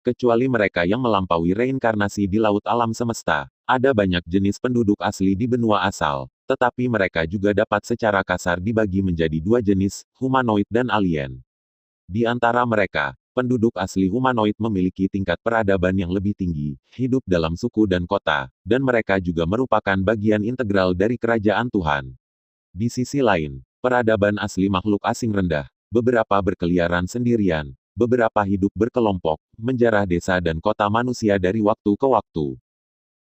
Kecuali mereka yang melampaui reinkarnasi di laut alam semesta, ada banyak jenis penduduk asli di benua asal, tetapi mereka juga dapat secara kasar dibagi menjadi 2 jenis, humanoid dan alien. Di antara mereka, Penduduk asli humanoid memiliki tingkat peradaban yang lebih tinggi, hidup dalam suku dan kota, dan mereka juga merupakan bagian integral dari kerajaan Tuhan. Di sisi lain, peradaban asli makhluk asing rendah. Beberapa berkeliaran sendirian, beberapa hidup berkelompok, menjarah desa dan kota manusia dari waktu ke waktu.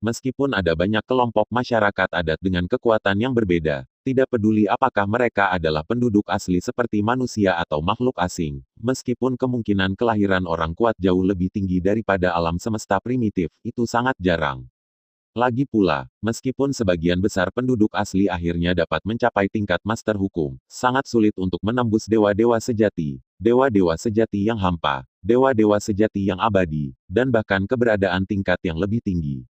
Meskipun ada banyak kelompok masyarakat adat dengan kekuatan yang berbeda, tidak peduli apakah mereka adalah penduduk asli seperti manusia atau makhluk asing, meskipun kemungkinan kelahiran orang kuat jauh lebih tinggi daripada alam semesta primitif, itu sangat jarang. Lagi pula, meskipun sebagian besar penduduk asli akhirnya dapat mencapai tingkat master hukum, sangat sulit untuk menembus dewa-dewa sejati yang hampa, dewa-dewa sejati yang abadi, dan bahkan keberadaan tingkat yang lebih tinggi.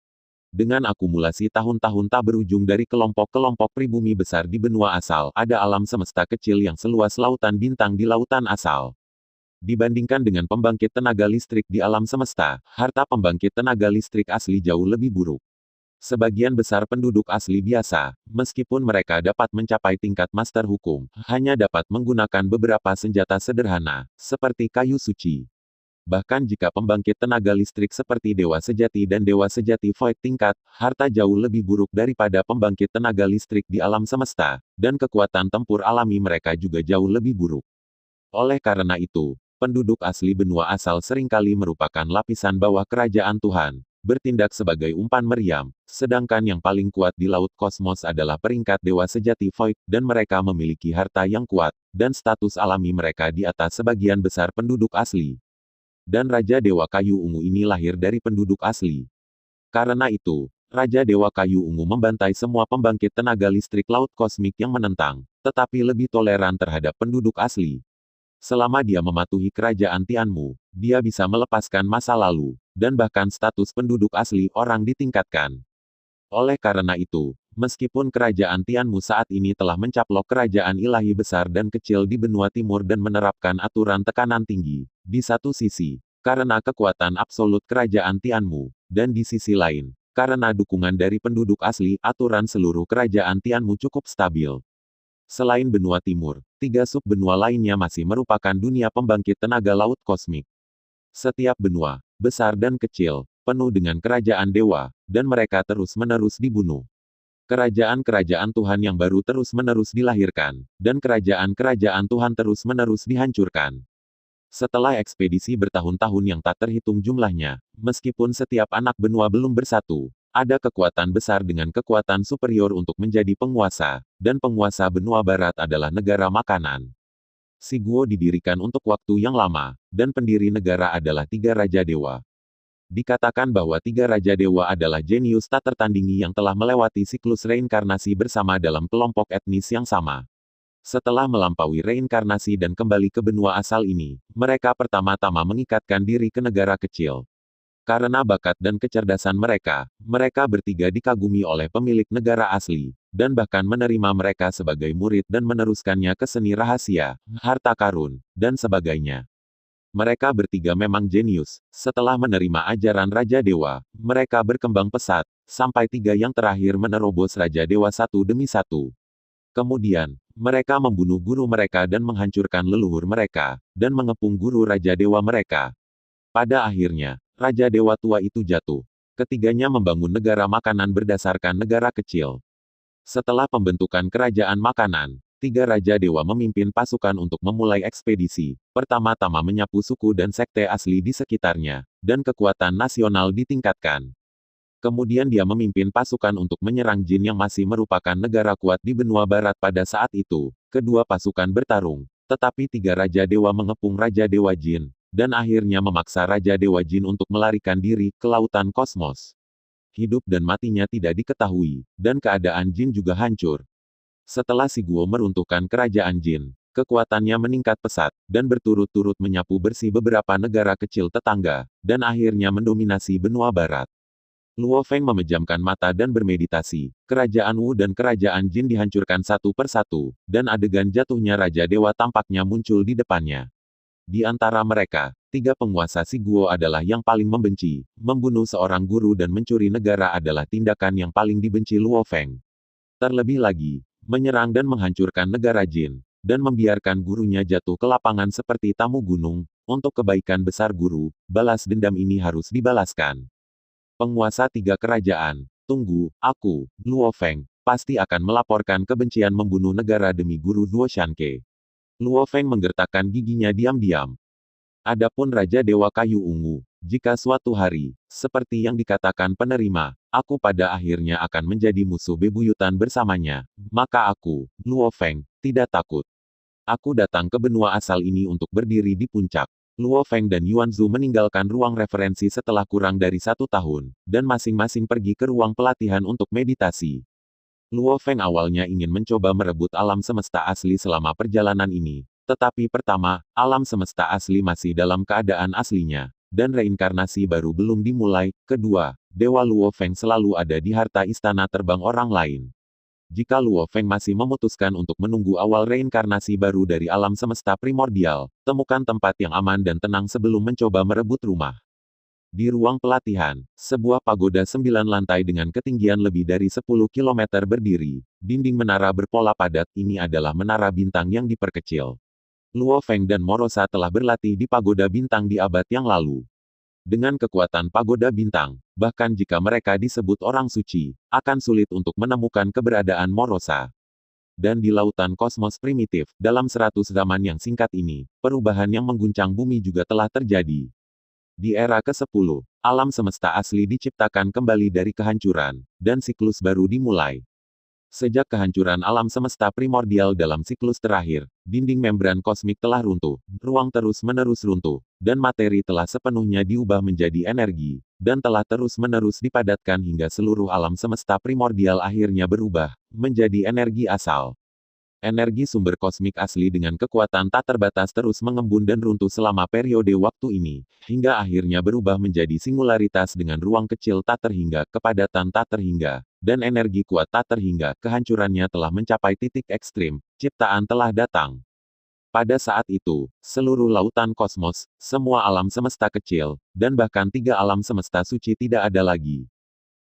Dengan akumulasi tahun-tahun tak berujung dari kelompok-kelompok pribumi besar di benua asal, ada alam semesta kecil yang seluas lautan bintang di lautan asal. Dibandingkan dengan pembangkit tenaga listrik di alam semesta, harta pembangkit tenaga listrik asli jauh lebih buruk. Sebagian besar penduduk asli biasa, meskipun mereka dapat mencapai tingkat master hukum, hanya dapat menggunakan beberapa senjata sederhana, seperti kayu suci. Bahkan jika pembangkit tenaga listrik seperti Dewa Sejati dan Dewa Sejati Void tingkat, harta jauh lebih buruk daripada pembangkit tenaga listrik di alam semesta, dan kekuatan tempur alami mereka juga jauh lebih buruk. Oleh karena itu, penduduk asli benua asal seringkali merupakan lapisan bawah kerajaan Tuhan, bertindak sebagai umpan meriam, sedangkan yang paling kuat di laut kosmos adalah peringkat Dewa Sejati Void, dan mereka memiliki harta yang kuat, dan status alami mereka di atas sebagian besar penduduk asli. Dan Raja Dewa Kayu Ungu ini lahir dari penduduk asli. Karena itu, Raja Dewa Kayu Ungu membantai semua pembangkit tenaga listrik laut kosmik yang menentang, tetapi lebih toleran terhadap penduduk asli. Selama dia mematuhi kerajaan Tianmu, dia bisa melepaskan masa lalu, dan bahkan status penduduk asli orang ditingkatkan. Oleh karena itu, meskipun kerajaan Tianmu saat ini telah mencaplok kerajaan ilahi besar dan kecil di benua timur dan menerapkan aturan tekanan tinggi, di satu sisi, karena kekuatan absolut kerajaan Tianmu, dan di sisi lain, karena dukungan dari penduduk asli, aturan seluruh kerajaan Tianmu cukup stabil. Selain benua timur, 3 sub-benua lainnya masih merupakan dunia pembangkit tenaga laut kosmik. Setiap benua, besar dan kecil, penuh dengan kerajaan dewa, dan mereka terus-menerus dibunuh. Kerajaan-kerajaan Tuhan yang baru terus-menerus dilahirkan, dan kerajaan-kerajaan Tuhan terus-menerus dihancurkan. Setelah ekspedisi bertahun-tahun yang tak terhitung jumlahnya, meskipun setiap anak benua belum bersatu, ada kekuatan besar dengan kekuatan superior untuk menjadi penguasa, dan penguasa benua barat adalah negara makanan. Siguo didirikan untuk waktu yang lama, dan pendiri negara adalah 3 Raja Dewa. Dikatakan bahwa 3 Raja Dewa adalah jenius tak tertandingi yang telah melewati siklus reinkarnasi bersama dalam kelompok etnis yang sama. Setelah melampaui reinkarnasi dan kembali ke benua asal ini, mereka pertama-tama mengikatkan diri ke negara kecil. Karena bakat dan kecerdasan mereka, mereka bertiga dikagumi oleh pemilik negara asli, dan bahkan menerima mereka sebagai murid dan meneruskannya ke seni rahasia, harta karun, dan sebagainya. Mereka bertiga memang jenius. Setelah menerima ajaran Raja Dewa, mereka berkembang pesat, sampai 3 yang terakhir menerobos Raja Dewa satu demi satu. Kemudian, mereka membunuh guru mereka dan menghancurkan leluhur mereka, dan mengepung guru Raja Dewa mereka. Pada akhirnya, Raja Dewa tua itu jatuh. Ketiganya membangun negara makanan berdasarkan negara kecil. Setelah pembentukan kerajaan makanan, 3 Raja Dewa memimpin pasukan untuk memulai ekspedisi, pertama-tama menyapu suku dan sekte asli di sekitarnya, dan kekuatan nasional ditingkatkan. Kemudian dia memimpin pasukan untuk menyerang Jin yang masih merupakan negara kuat di benua barat pada saat itu. Kedua pasukan bertarung, tetapi 3 Raja Dewa mengepung Raja Dewa Jin, dan akhirnya memaksa Raja Dewa Jin untuk melarikan diri ke lautan kosmos. Hidup dan matinya tidak diketahui, dan keadaan Jin juga hancur. Setelah Siguo meruntuhkan kerajaan Jin, kekuatannya meningkat pesat, dan berturut-turut menyapu bersih beberapa negara kecil tetangga, dan akhirnya mendominasi benua barat. Luo Feng memejamkan mata dan bermeditasi. Kerajaan Wu dan kerajaan Jin dihancurkan satu persatu, dan adegan jatuhnya Raja Dewa tampaknya muncul di depannya. Di antara mereka, 3 penguasa Siguo adalah yang paling membenci. Membunuh seorang guru dan mencuri negara adalah tindakan yang paling dibenci Luo Feng. Terlebih lagi, menyerang dan menghancurkan negara Jin, dan membiarkan gurunya jatuh ke lapangan seperti tamu gunung, Untuk kebaikan besar guru, balas dendam ini harus dibalaskan. Penguasa 3 kerajaan. Tunggu, aku, Luo Feng, pasti akan melaporkan kebencian membunuh negara demi guru Luo Shanke. Luo Feng menggertakkan giginya diam-diam. Adapun Raja Dewa Kayu Ungu, jika suatu hari, seperti yang dikatakan penerima, aku pada akhirnya akan menjadi musuh bebuyutan bersamanya, maka aku, Luo Feng, tidak takut. Aku datang ke benua asal ini untuk berdiri di puncak. Luo Feng dan Yuan Zhu meninggalkan ruang referensi setelah kurang dari 1 tahun, dan masing-masing pergi ke ruang pelatihan untuk meditasi. Luo Feng awalnya ingin mencoba merebut alam semesta asli selama perjalanan ini, tetapi pertama, alam semesta asli masih dalam keadaan aslinya, dan reinkarnasi baru belum dimulai. Kedua, Dewa Luo Feng selalu ada di harta istana terbang orang lain. Jika Luo Feng masih memutuskan untuk menunggu awal reinkarnasi baru dari alam semesta primordial, temukan tempat yang aman dan tenang sebelum mencoba merebut rumah. Di ruang pelatihan, sebuah pagoda 9 lantai dengan ketinggian lebih dari 10 km berdiri. Dinding menara berpola padat, ini adalah menara bintang yang diperkecil. Luo Feng dan Morosa telah berlatih di pagoda bintang di abad yang lalu. Dengan kekuatan pagoda bintang, bahkan jika mereka disebut orang suci, akan sulit untuk menemukan keberadaan Morosa. Dan di lautan kosmos primitif, dalam 100 zaman yang singkat ini, perubahan yang mengguncang bumi juga telah terjadi. Di era ke-10, alam semesta asli diciptakan kembali dari kehancuran, dan siklus baru dimulai. Sejak kehancuran alam semesta primordial dalam siklus terakhir, dinding membran kosmik telah runtuh, ruang terus-menerus runtuh, dan materi telah sepenuhnya diubah menjadi energi, dan telah terus-menerus dipadatkan hingga seluruh alam semesta primordial akhirnya berubah menjadi energi asal. Energi sumber kosmik asli dengan kekuatan tak terbatas terus mengembun dan runtuh selama periode waktu ini, hingga akhirnya berubah menjadi singularitas dengan ruang kecil tak terhingga, kepadatan tak terhingga, dan energi kuat tak terhingga. Kehancurannya telah mencapai titik ekstrim, ciptaan telah datang. Pada saat itu, seluruh lautan kosmos, semua alam semesta kecil, dan bahkan 3 alam semesta suci tidak ada lagi.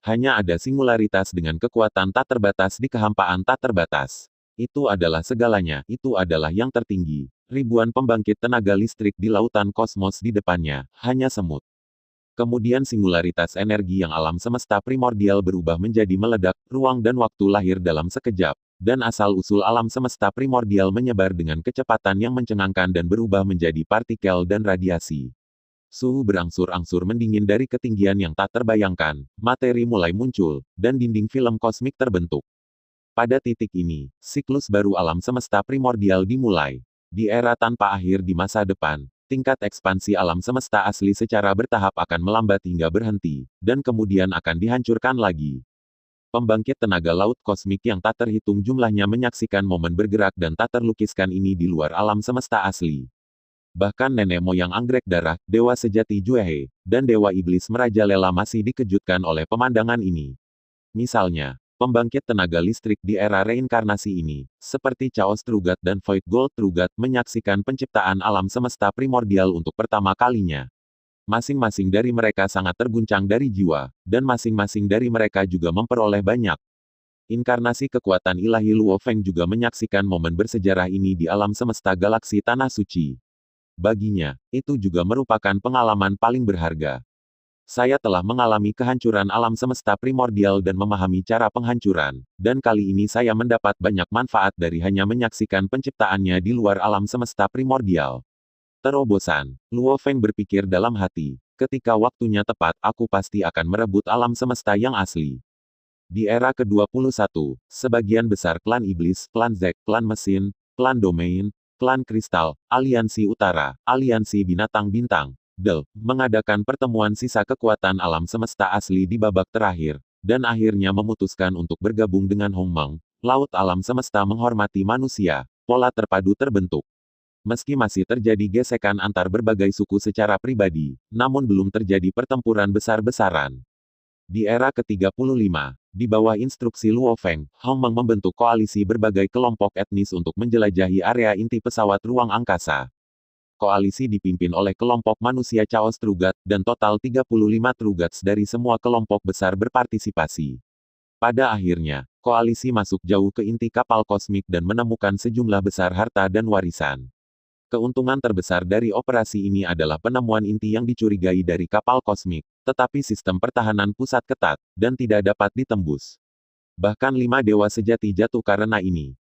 Hanya ada singularitas dengan kekuatan tak terbatas di kehampaan tak terbatas. Itu adalah segalanya, itu adalah yang tertinggi. Ribuan pembangkit tenaga listrik di lautan kosmos di depannya, hanya semut. Kemudian singularitas energi yang alam semesta primordial berubah menjadi meledak, ruang dan waktu lahir dalam sekejap, dan asal-usul alam semesta primordial menyebar dengan kecepatan yang mencengangkan dan berubah menjadi partikel dan radiasi. Suhu berangsur-angsur mendingin dari ketinggian yang tak terbayangkan, materi mulai muncul, dan dinding film kosmik terbentuk. Pada titik ini, siklus baru alam semesta primordial dimulai. Di era tanpa akhir di masa depan, tingkat ekspansi alam semesta asli secara bertahap akan melambat hingga berhenti, dan kemudian akan dihancurkan lagi. Pembangkit tenaga laut kosmik yang tak terhitung jumlahnya menyaksikan momen bergerak dan tak terlukiskan ini di luar alam semesta asli. Bahkan nenek moyang anggrek darah, dewa sejati Juehe, dan dewa iblis merajalela masih dikejutkan oleh pemandangan ini. Misalnya, pembangkit tenaga listrik di era reinkarnasi ini, seperti Chaos Trugat dan Void Gold Trugat, menyaksikan penciptaan alam semesta primordial untuk pertama kalinya. Masing-masing dari mereka sangat terguncang dari jiwa, dan masing-masing dari mereka juga memperoleh banyak. Inkarnasi kekuatan ilahi Luo Feng juga menyaksikan momen bersejarah ini di alam semesta galaksi Tanah Suci. Baginya, itu juga merupakan pengalaman paling berharga. Saya telah mengalami kehancuran alam semesta primordial dan memahami cara penghancuran, dan kali ini saya mendapat banyak manfaat dari hanya menyaksikan penciptaannya di luar alam semesta primordial. Terobosan, Luo Feng berpikir dalam hati, ketika waktunya tepat aku pasti akan merebut alam semesta yang asli. Di era ke-21, sebagian besar klan iblis, klan Zek, klan mesin, klan domain, klan kristal, aliansi utara, aliansi binatang bintang, mengadakan pertemuan sisa kekuatan alam semesta asli di babak terakhir, dan akhirnya memutuskan untuk bergabung dengan Hongmeng, laut alam semesta menghormati manusia, pola terpadu terbentuk. Meski masih terjadi gesekan antar berbagai suku secara pribadi, namun belum terjadi pertempuran besar-besaran. Di era ke-35, di bawah instruksi Luo Feng, Hongmeng membentuk koalisi berbagai kelompok etnis untuk menjelajahi area inti pesawat ruang angkasa. Koalisi dipimpin oleh kelompok manusia Chaos Trugat, dan total 35 Trugats dari semua kelompok besar berpartisipasi. Pada akhirnya, koalisi masuk jauh ke inti kapal kosmik dan menemukan sejumlah besar harta dan warisan. Keuntungan terbesar dari operasi ini adalah penemuan inti yang dicurigai dari kapal kosmik, tetapi sistem pertahanan pusat ketat, dan tidak dapat ditembus. Bahkan 5 dewa sejati jatuh karena ini.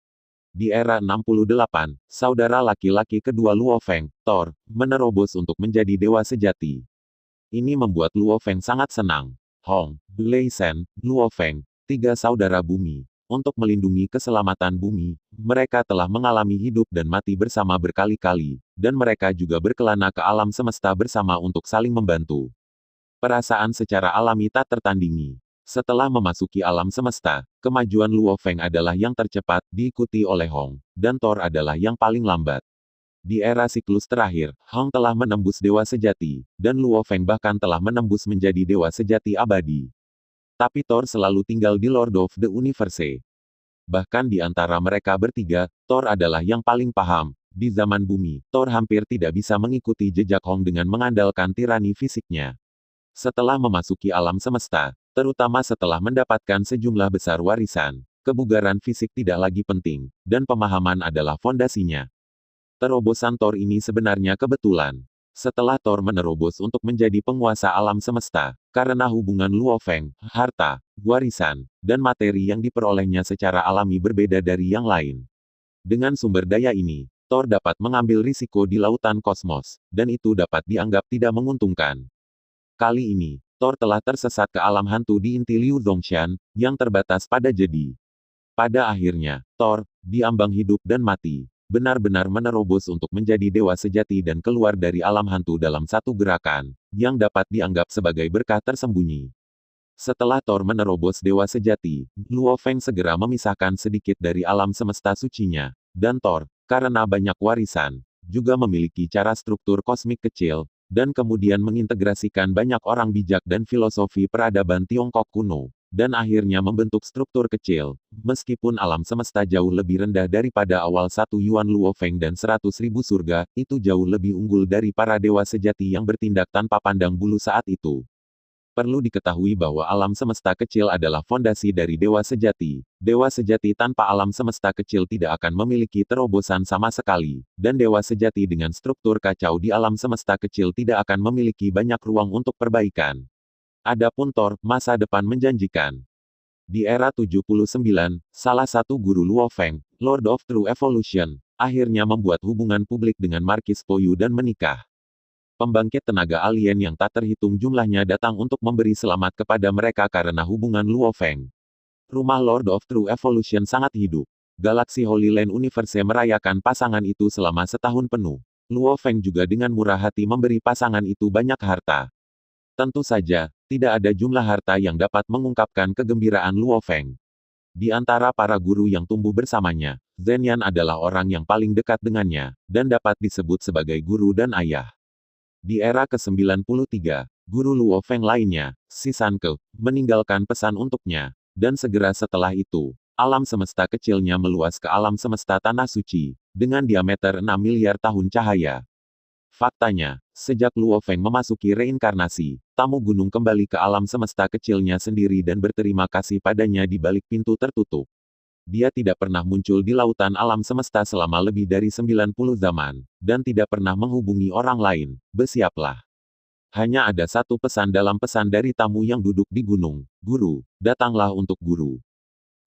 Di era 68, saudara laki-laki kedua Luo Feng, Thor, menerobos untuk menjadi dewa sejati. Ini membuat Luo Feng sangat senang. Hong, Lei Shen, Luo Feng, 3 saudara bumi. Untuk melindungi keselamatan bumi, mereka telah mengalami hidup dan mati bersama berkali-kali, dan mereka juga berkelana ke alam semesta bersama untuk saling membantu. Perasaan secara alami tak tertandingi. Setelah memasuki alam semesta, kemajuan Luo Feng adalah yang tercepat, diikuti oleh Hong, dan Thor adalah yang paling lambat. Di era siklus terakhir, Hong telah menembus dewa sejati, dan Luo Feng bahkan telah menembus menjadi dewa sejati abadi. Tapi Thor selalu tinggal di Lord of the Universe. Bahkan di antara mereka bertiga, Thor adalah yang paling paham. Di zaman bumi, Thor hampir tidak bisa mengikuti jejak Hong dengan mengandalkan tirani fisiknya. Setelah memasuki alam semesta, terutama setelah mendapatkan sejumlah besar warisan, kebugaran fisik tidak lagi penting, dan pemahaman adalah fondasinya. Terobosan Thor ini sebenarnya kebetulan. Setelah Thor menerobos untuk menjadi penguasa alam semesta, karena hubungan Luo Feng, harta, warisan, dan materi yang diperolehnya secara alami berbeda dari yang lain. Dengan sumber daya ini, Thor dapat mengambil risiko di lautan kosmos, dan itu dapat dianggap tidak menguntungkan. Kali ini, Thor telah tersesat ke alam hantu di inti Liu Zongshan, yang terbatas pada jadi. Pada akhirnya, Thor, diambang hidup dan mati, benar-benar menerobos untuk menjadi dewa sejati dan keluar dari alam hantu dalam satu gerakan, yang dapat dianggap sebagai berkah tersembunyi. Setelah Thor menerobos dewa sejati, Luo Feng segera memisahkan sedikit dari alam semesta sucinya, dan Thor, karena banyak warisan, juga memiliki cara struktur kosmik kecil, dan kemudian mengintegrasikan banyak orang bijak dan filosofi peradaban Tiongkok kuno, dan akhirnya membentuk struktur kecil. Meskipun alam semesta jauh lebih rendah daripada awal 1 Yuan Luo Feng dan 100.000 surga, itu jauh lebih unggul dari para dewa sejati yang bertindak tanpa pandang bulu saat itu. Perlu diketahui bahwa alam semesta kecil adalah fondasi dari dewa sejati. Dewa sejati tanpa alam semesta kecil tidak akan memiliki terobosan sama sekali, dan dewa sejati dengan struktur kacau di alam semesta kecil tidak akan memiliki banyak ruang untuk perbaikan. Adapun Thor, masa depan menjanjikan. Di era 79, salah satu guru Luo Feng, Lord of True Evolution, akhirnya membuat hubungan publik dengan Markis Po Yu dan menikah. Pembangkit tenaga alien yang tak terhitung jumlahnya datang untuk memberi selamat kepada mereka karena hubungan Luo Feng. Rumah Lord of True Evolution sangat hidup. Galaksi Holy Land Universe merayakan pasangan itu selama setahun penuh. Luo Feng juga dengan murah hati memberi pasangan itu banyak harta. Tentu saja, tidak ada jumlah harta yang dapat mengungkapkan kegembiraan Luo Feng. Di antara para guru yang tumbuh bersamanya, Zhen Yan adalah orang yang paling dekat dengannya, dan dapat disebut sebagai guru dan ayah. Di era ke-93, guru Luo Feng lainnya, Si Sanke, meninggalkan pesan untuknya, dan segera setelah itu, alam semesta kecilnya meluas ke alam semesta Tanah Suci, dengan diameter 6 miliar tahun cahaya. Faktanya, sejak Luo Feng memasuki reinkarnasi, tamu gunung kembali ke alam semesta kecilnya sendiri dan berterima kasih padanya di balik pintu tertutup. Dia tidak pernah muncul di lautan alam semesta selama lebih dari 90 zaman, dan tidak pernah menghubungi orang lain. Bersiaplah. Hanya ada satu pesan dalam pesan dari tamu yang duduk di gunung. Guru, datanglah untuk guru.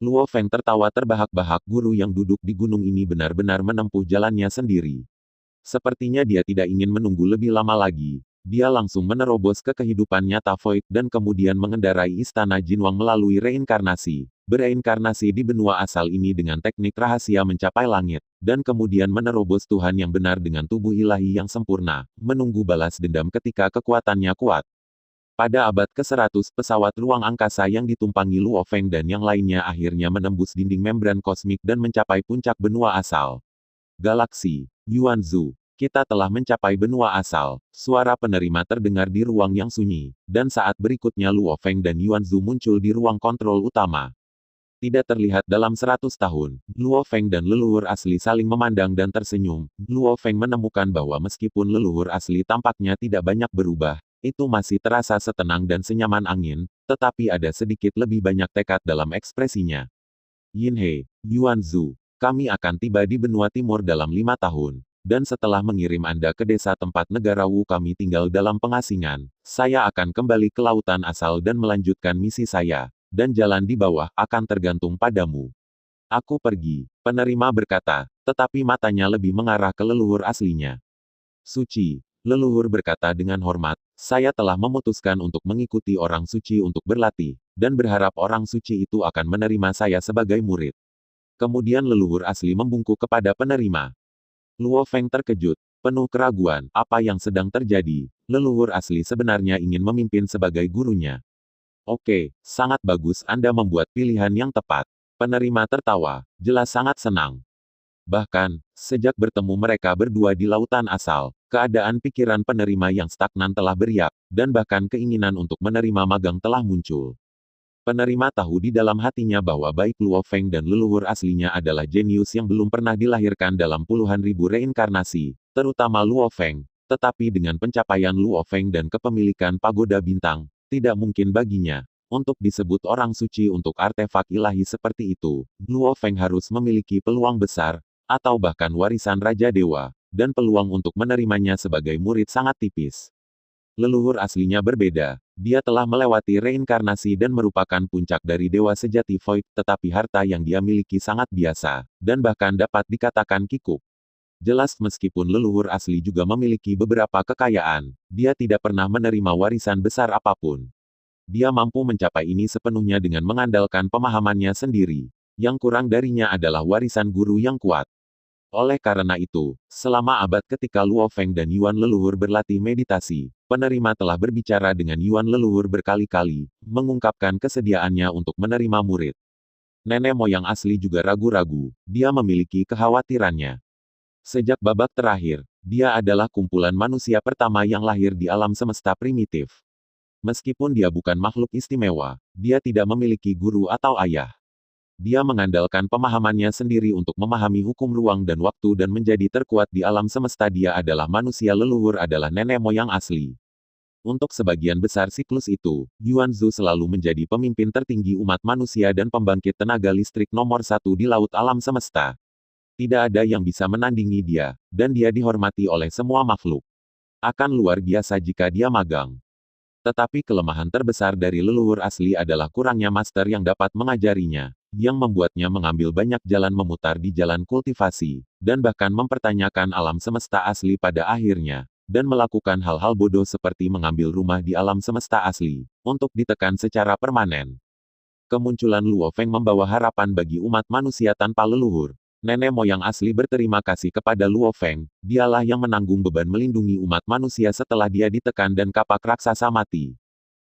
Luo Feng tertawa terbahak-bahak. Guru yang duduk di gunung ini benar-benar menempuh jalannya sendiri. Sepertinya dia tidak ingin menunggu lebih lama lagi. Dia langsung menerobos ke kehidupan nyata Void dan kemudian mengendarai istana Jinwang melalui reinkarnasi. Bereinkarnasi di benua asal ini dengan teknik rahasia mencapai langit, dan kemudian menerobos Tuhan yang benar dengan tubuh ilahi yang sempurna, menunggu balas dendam ketika kekuatannya kuat. Pada abad ke-100 pesawat ruang angkasa yang ditumpangi Luo Feng dan yang lainnya akhirnya menembus dinding membran kosmik dan mencapai puncak benua asal. Galaksi Yuanzhou, kita telah mencapai benua asal. Suara penerima terdengar di ruang yang sunyi, dan saat berikutnya Luo Feng dan Yuanzhou muncul di ruang kontrol utama. Tidak terlihat dalam 100 tahun, Luo Feng dan leluhur asli saling memandang dan tersenyum. Luo Feng menemukan bahwa meskipun leluhur asli tampaknya tidak banyak berubah, itu masih terasa setenang dan senyaman angin, tetapi ada sedikit lebih banyak tekad dalam ekspresinya. Yin He, Yuanzhou, kami akan tiba di benua timur dalam 5 tahun. Dan setelah mengirim Anda ke desa tempat negara Wu kami tinggal dalam pengasingan, saya akan kembali ke lautan asal dan melanjutkan misi saya. Dan jalan di bawah akan tergantung padamu. Aku pergi, penerima berkata, tetapi matanya lebih mengarah ke leluhur aslinya. Suci, leluhur berkata dengan hormat, saya telah memutuskan untuk mengikuti orang suci untuk berlatih, dan berharap orang suci itu akan menerima saya sebagai murid. Kemudian leluhur asli membungkuk kepada penerima. Luo Feng terkejut, penuh keraguan, apa yang sedang terjadi, leluhur asli sebenarnya ingin memimpin sebagai gurunya. Oke, sangat bagus Anda membuat pilihan yang tepat. Penerima tertawa, jelas sangat senang. Bahkan, sejak bertemu mereka berdua di lautan asal, keadaan pikiran penerima yang stagnan telah beriak, dan bahkan keinginan untuk menerima magang telah muncul. Penerima tahu di dalam hatinya bahwa baik Luo Feng dan leluhur aslinya adalah jenius yang belum pernah dilahirkan dalam puluhan ribu reinkarnasi, terutama Luo Feng. Tetapi dengan pencapaian Luo Feng dan kepemilikan pagoda bintang, tidak mungkin baginya untuk disebut orang suci untuk artefak ilahi seperti itu. Luo Feng harus memiliki peluang besar, atau bahkan warisan Raja Dewa, dan peluang untuk menerimanya sebagai murid sangat tipis. Leluhur aslinya berbeda. Dia telah melewati reinkarnasi dan merupakan puncak dari dewa sejati Void, tetapi harta yang dia miliki sangat biasa, dan bahkan dapat dikatakan kikuk. Jelas meskipun leluhur asli juga memiliki beberapa kekayaan, dia tidak pernah menerima warisan besar apapun. Dia mampu mencapai ini sepenuhnya dengan mengandalkan pemahamannya sendiri. Yang kurang darinya adalah warisan guru yang kuat. Oleh karena itu, selama abad ketika Luo Feng dan Yuan leluhur berlatih meditasi, penerima telah berbicara dengan Yuan leluhur berkali-kali, mengungkapkan kesediaannya untuk menerima murid. Nenek moyang asli juga ragu-ragu, dia memiliki kekhawatirannya. Sejak babak terakhir, dia adalah kumpulan manusia pertama yang lahir di alam semesta primitif. Meskipun dia bukan makhluk istimewa, dia tidak memiliki guru atau ayah. Dia mengandalkan pemahamannya sendiri untuk memahami hukum ruang dan waktu dan menjadi terkuat di alam semesta. Dia adalah manusia leluhur adalah nenek moyang asli. Untuk sebagian besar siklus itu, Yuan Zhu selalu menjadi pemimpin tertinggi umat manusia dan pembangkit tenaga listrik nomor satu di laut alam semesta. Tidak ada yang bisa menandingi dia, dan dia dihormati oleh semua makhluk. Akan luar biasa jika dia magang. Tetapi kelemahan terbesar dari leluhur asli adalah kurangnya master yang dapat mengajarinya, yang membuatnya mengambil banyak jalan memutar di jalan kultivasi, dan bahkan mempertanyakan alam semesta asli pada akhirnya, dan melakukan hal-hal bodoh seperti mengambil rumah di alam semesta asli, untuk ditekan secara permanen. Kemunculan Luo Feng membawa harapan bagi umat manusia tanpa leluhur. Nenek moyang asli berterima kasih kepada Luo Feng, dialah yang menanggung beban melindungi umat manusia setelah dia ditekan dan kapak raksasa mati.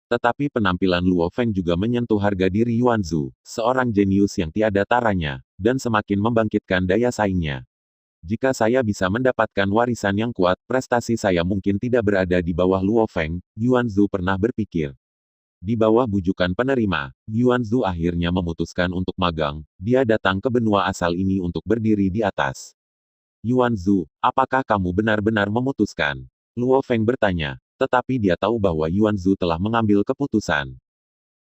Tetapi penampilan Luo Feng juga menyentuh harga diri Yuan Zhu, seorang jenius yang tiada taranya, dan semakin membangkitkan daya saingnya. Jika saya bisa mendapatkan warisan yang kuat, prestasi saya mungkin tidak berada di bawah Luo Feng, Yuan Zhu pernah berpikir. Di bawah bujukan penerima, Yuan Zhu akhirnya memutuskan untuk magang. Dia datang ke benua asal ini untuk berdiri di atas. Yuan Zhu, apakah kamu benar-benar memutuskan? Luo Feng bertanya, tetapi dia tahu bahwa Yuan Zhu telah mengambil keputusan.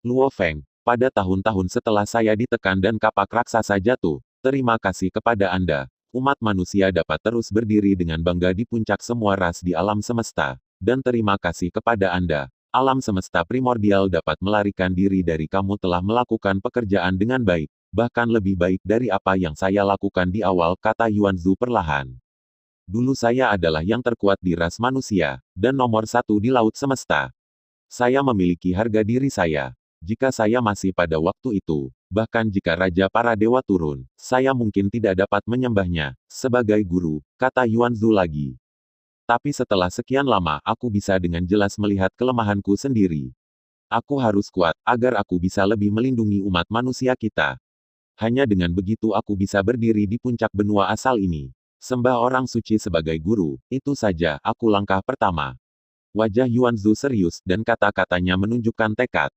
Luo Feng, pada tahun-tahun setelah saya ditekan dan kapak raksasa jatuh, terima kasih kepada Anda. Umat manusia dapat terus berdiri dengan bangga di puncak semua ras di alam semesta. Dan terima kasih kepada Anda. Alam semesta primordial dapat melarikan diri dari kamu telah melakukan pekerjaan dengan baik, bahkan lebih baik dari apa yang saya lakukan di awal, kata Yuan Zhu perlahan. Dulu saya adalah yang terkuat di ras manusia, dan nomor satu di laut semesta. Saya memiliki harga diri saya. Jika saya masih pada waktu itu, bahkan jika Raja para Dewa turun, saya mungkin tidak dapat menyembahnya, sebagai guru, kata Yuan Zhu lagi. Tapi setelah sekian lama, aku bisa dengan jelas melihat kelemahanku sendiri. Aku harus kuat, agar aku bisa lebih melindungi umat manusia kita. Hanya dengan begitu aku bisa berdiri di puncak benua asal ini. Sembah orang suci sebagai guru, itu saja, aku langkah pertama. Wajah Yuan Zhu serius, dan kata-katanya menunjukkan tekad.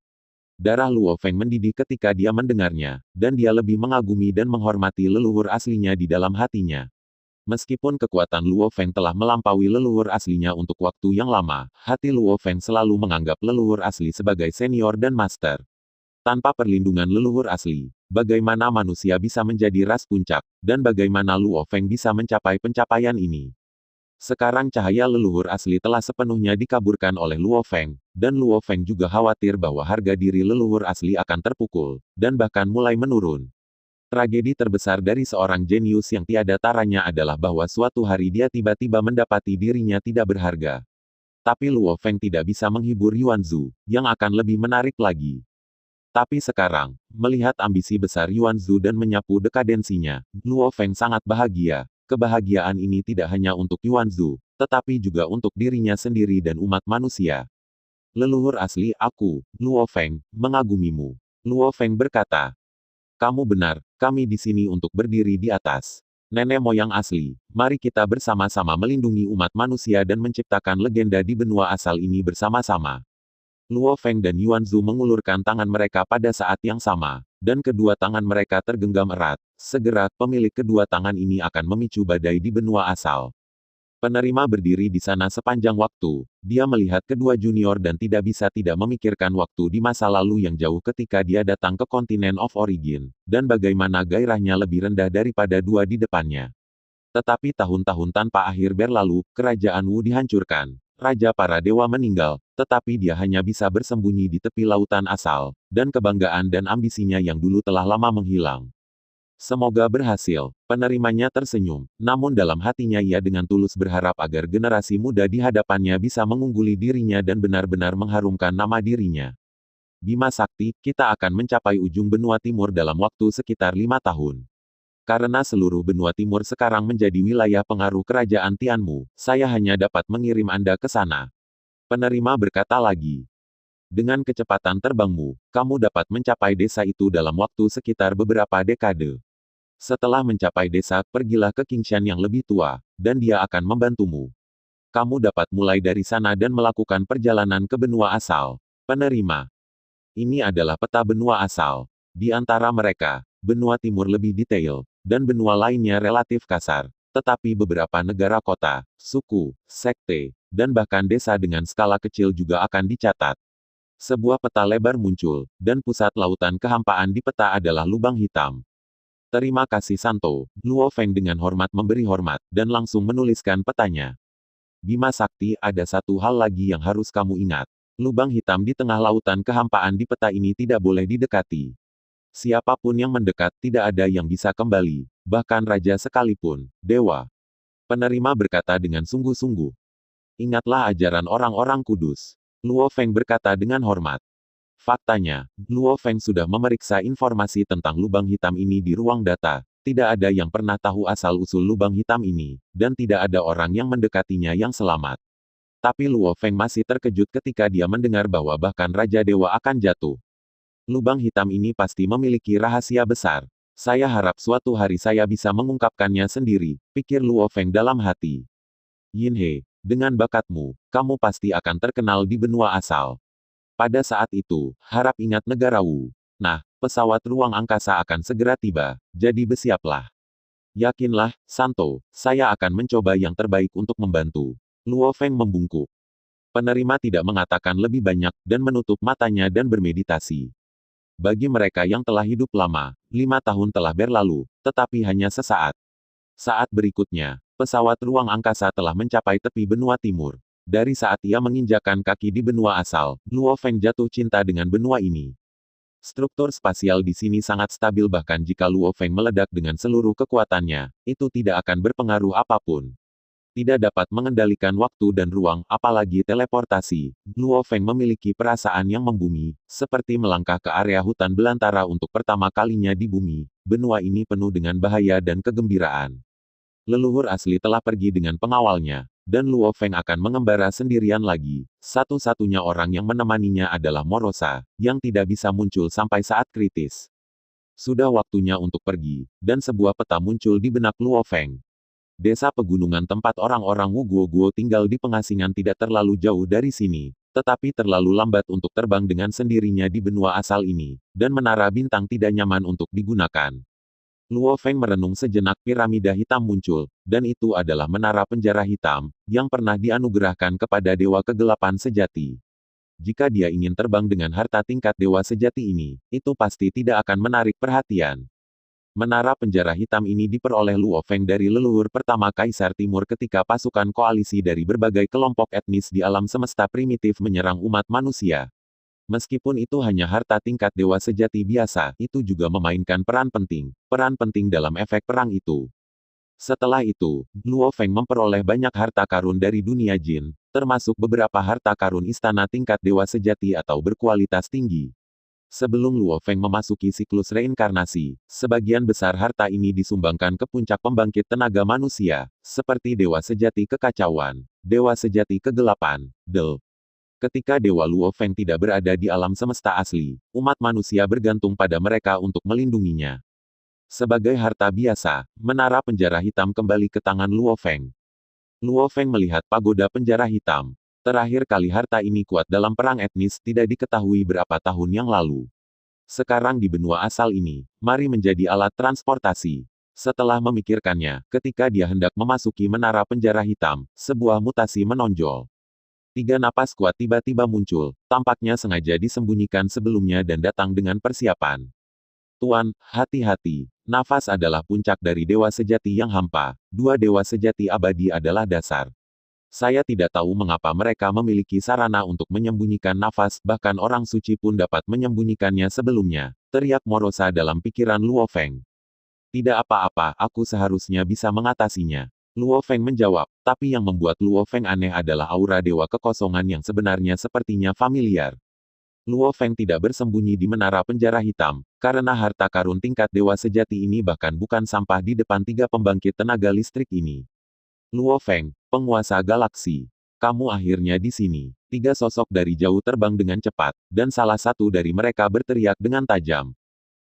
Darah Luo Feng mendidih ketika dia mendengarnya, dan dia lebih mengagumi dan menghormati leluhur aslinya di dalam hatinya. Meskipun kekuatan Luo Feng telah melampaui leluhur aslinya untuk waktu yang lama, hati Luo Feng selalu menganggap leluhur asli sebagai senior dan master. Tanpa perlindungan leluhur asli, bagaimana manusia bisa menjadi ras puncak, dan bagaimana Luo Feng bisa mencapai pencapaian ini? Sekarang cahaya leluhur asli telah sepenuhnya dikaburkan oleh Luo Feng, dan Luo Feng juga khawatir bahwa harga diri leluhur asli akan terpukul, dan bahkan mulai menurun. Tragedi terbesar dari seorang jenius yang tiada taranya adalah bahwa suatu hari dia tiba-tiba mendapati dirinya tidak berharga. Tapi Luo Feng tidak bisa menghibur Yuan Zhu, yang akan lebih menarik lagi. Tapi sekarang, melihat ambisi besar Yuan Zhu dan menyapu dekadensinya, Luo Feng sangat bahagia. Kebahagiaan ini tidak hanya untuk Yuan Zhu, tetapi juga untuk dirinya sendiri dan umat manusia. Leluhur asli aku, Luo Feng, mengagumimu. Luo Feng berkata, kamu benar, kami di sini untuk berdiri di atas nenek moyang asli. Mari kita bersama-sama melindungi umat manusia dan menciptakan legenda di benua asal ini bersama-sama. Luo Feng dan Yuan Zhu mengulurkan tangan mereka pada saat yang sama, dan kedua tangan mereka tergenggam erat. Segera, pemilik kedua tangan ini akan memicu badai di benua asal. Penerima berdiri di sana sepanjang waktu. Dia melihat kedua junior dan tidak bisa tidak memikirkan waktu di masa lalu yang jauh ketika dia datang ke kontinen of origin, dan bagaimana gairahnya lebih rendah daripada dua di depannya. Tetapi tahun-tahun tanpa akhir berlalu, kerajaan Wu dihancurkan. Raja para dewa meninggal, tetapi dia hanya bisa bersembunyi di tepi lautan asal, dan kebanggaan dan ambisinya yang dulu telah lama menghilang. Semoga berhasil. Penerimanya tersenyum, namun dalam hatinya ia dengan tulus berharap agar generasi muda di hadapannya bisa mengungguli dirinya dan benar-benar mengharumkan nama dirinya. Bima Sakti, kita akan mencapai ujung benua timur dalam waktu sekitar 5 tahun. Karena seluruh benua timur sekarang menjadi wilayah pengaruh kerajaan Tianmu, saya hanya dapat mengirim Anda ke sana. Penerima berkata lagi. Dengan kecepatan terbangmu, kamu dapat mencapai desa itu dalam waktu sekitar beberapa dekade. Setelah mencapai desa, pergilah ke Qingshan yang lebih tua, dan dia akan membantumu. Kamu dapat mulai dari sana dan melakukan perjalanan ke benua asal. Penerima. Ini adalah peta benua asal. Di antara mereka, benua timur lebih detail, dan benua lainnya relatif kasar. Tetapi beberapa negara kota, suku, sekte, dan bahkan desa dengan skala kecil juga akan dicatat. Sebuah peta lebar muncul, dan pusat lautan kehampaan di peta adalah lubang hitam. Terima kasih Santo, Luo Feng dengan hormat memberi hormat, dan langsung menuliskan petanya. Bima Sakti, ada satu hal lagi yang harus kamu ingat. Lubang hitam di tengah lautan kehampaan di peta ini tidak boleh didekati. Siapapun yang mendekat tidak ada yang bisa kembali, bahkan raja sekalipun, dewa. Penerima berkata dengan sungguh-sungguh. Ingatlah ajaran orang-orang kudus. Luo Feng berkata dengan hormat. Faktanya, Luo Feng sudah memeriksa informasi tentang lubang hitam ini di ruang data. Tidak ada yang pernah tahu asal-usul lubang hitam ini, dan tidak ada orang yang mendekatinya yang selamat. Tapi Luo Feng masih terkejut ketika dia mendengar bahwa bahkan Raja Dewa akan jatuh. Lubang hitam ini pasti memiliki rahasia besar. Saya harap suatu hari saya bisa mengungkapkannya sendiri, pikir Luo Feng dalam hati. Yin He, dengan bakatmu, kamu pasti akan terkenal di benua asal. Pada saat itu, harap ingat negara Wu. Nah, pesawat ruang angkasa akan segera tiba, jadi bersiaplah. Yakinlah, Santo, saya akan mencoba yang terbaik untuk membantu. Luo Feng membungkuk. Penerima tidak mengatakan lebih banyak, dan menutup matanya dan bermeditasi. Bagi mereka yang telah hidup lama, 5 tahun telah berlalu, tetapi hanya sesaat. Saat berikutnya, pesawat ruang angkasa telah mencapai tepi benua timur. Dari saat ia menginjakan kaki di benua asal, Luo Feng jatuh cinta dengan benua ini. Struktur spasial di sini sangat stabil bahkan jika Luo Feng meledak dengan seluruh kekuatannya, itu tidak akan berpengaruh apapun. Tidak dapat mengendalikan waktu dan ruang, apalagi teleportasi. Luo Feng memiliki perasaan yang membumi, seperti melangkah ke area hutan belantara untuk pertama kalinya di bumi. Benua ini penuh dengan bahaya dan kegembiraan. Leluhur asli telah pergi dengan pengawalnya, dan Luo Feng akan mengembara sendirian lagi. Satu-satunya orang yang menemaninya adalah Morosa, yang tidak bisa muncul sampai saat kritis. Sudah waktunya untuk pergi, dan sebuah peta muncul di benak Luo Feng. Desa pegunungan tempat orang-orang Wu Guo tinggal di pengasingan tidak terlalu jauh dari sini, tetapi terlalu lambat untuk terbang dengan sendirinya di benua asal ini, dan menara bintang tidak nyaman untuk digunakan. Luo Feng merenung sejenak. Piramida hitam muncul, dan itu adalah menara penjara hitam, yang pernah dianugerahkan kepada dewa kegelapan sejati. Jika dia ingin terbang dengan harta tingkat dewa sejati ini, itu pasti tidak akan menarik perhatian. Menara penjara hitam ini diperoleh Luo Feng dari leluhur pertama Kaisar Timur ketika pasukan koalisi dari berbagai kelompok etnis di alam semesta primitif menyerang umat manusia. Meskipun itu hanya harta tingkat dewa sejati biasa, itu juga memainkan peran penting dalam efek perang itu. Setelah itu, Luo Feng memperoleh banyak harta karun dari dunia jin, termasuk beberapa harta karun istana tingkat dewa sejati atau berkualitas tinggi. Sebelum Luo Feng memasuki siklus reinkarnasi, sebagian besar harta ini disumbangkan ke puncak pembangkit tenaga manusia, seperti dewa sejati kekacauan, dewa sejati kegelapan, Del. Ketika Dewa Luo Feng tidak berada di alam semesta asli, umat manusia bergantung pada mereka untuk melindunginya. Sebagai harta biasa, menara penjara hitam kembali ke tangan Luo Feng. Luo Feng melihat pagoda penjara hitam. Terakhir kali harta ini kuat dalam perang etnis tidak diketahui berapa tahun yang lalu. Sekarang di benua asal ini, mari menjadi alat transportasi. Setelah memikirkannya, ketika dia hendak memasuki menara penjara hitam, sebuah mutasi menonjol. 3 napas kuat tiba-tiba muncul, tampaknya sengaja disembunyikan sebelumnya dan datang dengan persiapan. Tuan, hati-hati, nafas adalah puncak dari dewa sejati yang hampa, 2 dewa sejati abadi adalah dasar. Saya tidak tahu mengapa mereka memiliki sarana untuk menyembunyikan nafas, bahkan orang suci pun dapat menyembunyikannya sebelumnya, teriak Morosa dalam pikiran Luo Feng. Tidak apa-apa, aku seharusnya bisa mengatasinya. Luo Feng menjawab, tapi yang membuat Luo Feng aneh adalah aura dewa kekosongan yang sebenarnya sepertinya familiar. Luo Feng tidak bersembunyi di menara penjara hitam, karena harta karun tingkat dewa sejati ini bahkan bukan sampah di depan 3 pembangkit tenaga listrik ini. Luo Feng, penguasa galaksi. Kamu akhirnya di sini. 3 sosok dari jauh terbang dengan cepat, dan salah satu dari mereka berteriak dengan tajam.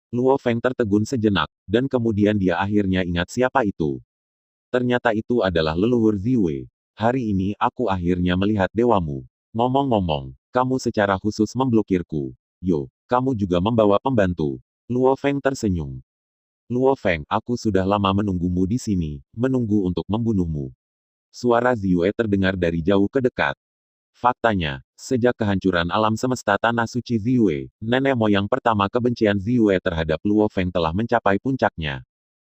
Luo Feng tertegun sejenak, dan kemudian dia akhirnya ingat siapa itu. Ternyata itu adalah leluhur Ziwei. Hari ini aku akhirnya melihat dewamu. Ngomong-ngomong, kamu secara khusus memblokirku. Yo, kamu juga membawa pembantu. Luo Feng tersenyum. Luo Feng, aku sudah lama menunggumu di sini, menunggu untuk membunuhmu. Suara Ziwei terdengar dari jauh ke dekat. Faktanya, sejak kehancuran alam semesta tanah suci Ziwei, nenek moyang pertama kebencian Ziwei terhadap Luo Feng telah mencapai puncaknya.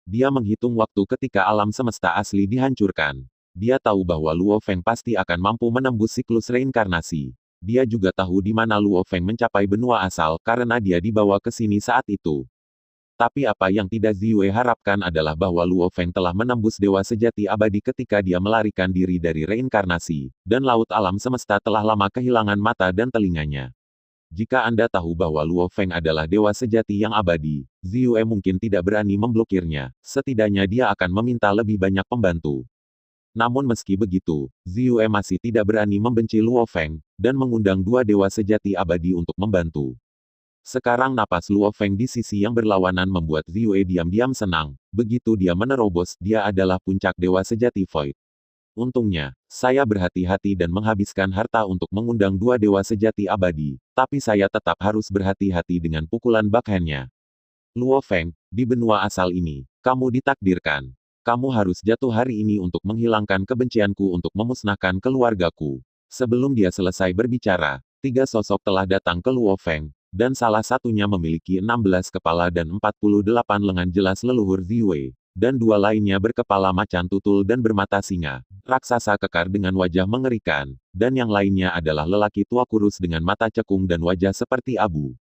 Dia menghitung waktu ketika alam semesta asli dihancurkan. Dia tahu bahwa Luo Feng pasti akan mampu menembus siklus reinkarnasi. Dia juga tahu di mana Luo Feng mencapai benua asal karena dia dibawa ke sini saat itu. Tapi apa yang tidak Ziwei harapkan adalah bahwa Luo Feng telah menembus dewa sejati abadi ketika dia melarikan diri dari reinkarnasi, dan laut alam semesta telah lama kehilangan mata dan telinganya. Jika Anda tahu bahwa Luo Feng adalah dewa sejati yang abadi, Ziwei mungkin tidak berani memblokirnya, setidaknya dia akan meminta lebih banyak pembantu. Namun meski begitu, Ziwei masih tidak berani membenci Luo Feng, dan mengundang 2 dewa sejati abadi untuk membantu. Sekarang napas Luo Feng di sisi yang berlawanan membuat Ziwei diam-diam senang, begitu dia menerobos, dia adalah puncak dewa sejati Void. Untungnya, saya berhati-hati dan menghabiskan harta untuk mengundang 2 dewa sejati abadi, tapi saya tetap harus berhati-hati dengan pukulan backhandnya. Luo Feng, di benua asal ini, kamu ditakdirkan. Kamu harus jatuh hari ini untuk menghilangkan kebencianku untuk memusnahkan keluargaku. Sebelum dia selesai berbicara, 3 sosok telah datang ke Luo Feng, dan salah satunya memiliki 16 kepala dan 48 lengan jelas leluhur Ziwei. Dan 2 lainnya berkepala macan tutul dan bermata singa, raksasa kekar dengan wajah mengerikan, dan yang lainnya adalah lelaki tua kurus dengan mata cekung dan wajah seperti abu.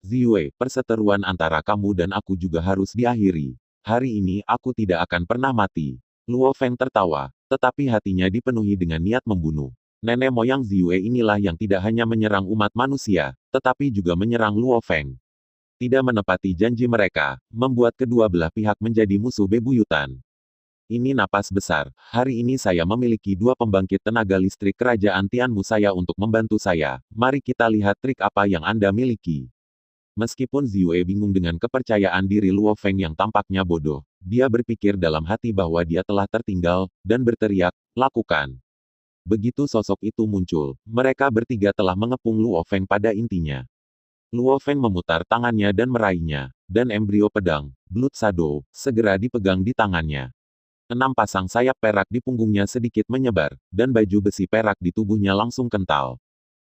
Ziwei, perseteruan antara kamu dan aku juga harus diakhiri. Hari ini aku tidak akan pernah mati. Luo Feng tertawa, tetapi hatinya dipenuhi dengan niat membunuh. Nenek moyang Ziwei inilah yang tidak hanya menyerang umat manusia, tetapi juga menyerang Luo Feng. Tidak menepati janji mereka, membuat kedua belah pihak menjadi musuh bebuyutan. Ini napas besar, hari ini saya memiliki 2 pembangkit tenaga listrik kerajaan Tianmu saya untuk membantu saya, mari kita lihat trik apa yang Anda miliki. Meskipun Ziwei bingung dengan kepercayaan diri Luo Feng yang tampaknya bodoh, dia berpikir dalam hati bahwa dia telah tertinggal, dan berteriak, lakukan. Begitu sosok itu muncul, mereka bertiga telah mengepung Luo Feng pada intinya. Luo Feng memutar tangannya dan meraihnya, dan embrio pedang, Blood Shadow, segera dipegang di tangannya. 6 pasang sayap perak di punggungnya sedikit menyebar, dan baju besi perak di tubuhnya langsung kental.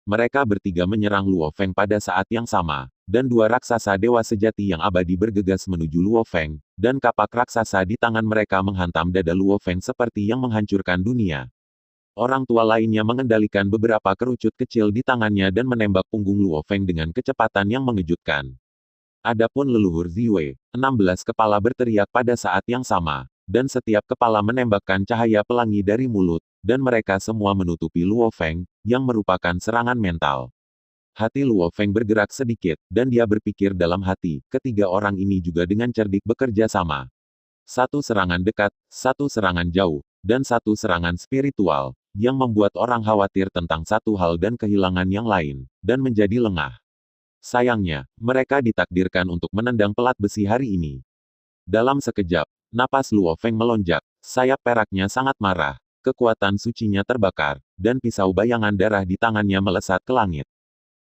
Mereka bertiga menyerang Luo Feng pada saat yang sama, dan dua raksasa dewa sejati yang abadi bergegas menuju Luo Feng, dan kapak raksasa di tangan mereka menghantam dada Luo Feng seperti yang menghancurkan dunia. Orang tua lainnya mengendalikan beberapa kerucut kecil di tangannya dan menembak punggung Luo Feng dengan kecepatan yang mengejutkan. Adapun leluhur Ziwei, 16 kepala berteriak pada saat yang sama, dan setiap kepala menembakkan cahaya pelangi dari mulut, dan mereka semua menutupi Luo Feng, yang merupakan serangan mental. Hati Luo Feng bergerak sedikit, dan dia berpikir dalam hati, ketiga orang ini juga dengan cerdik bekerja sama. Satu serangan dekat, satu serangan jauh, dan satu serangan spiritual, yang membuat orang khawatir tentang satu hal dan kehilangan yang lain, dan menjadi lengah. Sayangnya, mereka ditakdirkan untuk menendang pelat besi hari ini. Dalam sekejap, napas Luo Feng melonjak, sayap peraknya sangat marah, kekuatan sucinya terbakar, dan pisau bayangan darah di tangannya melesat ke langit.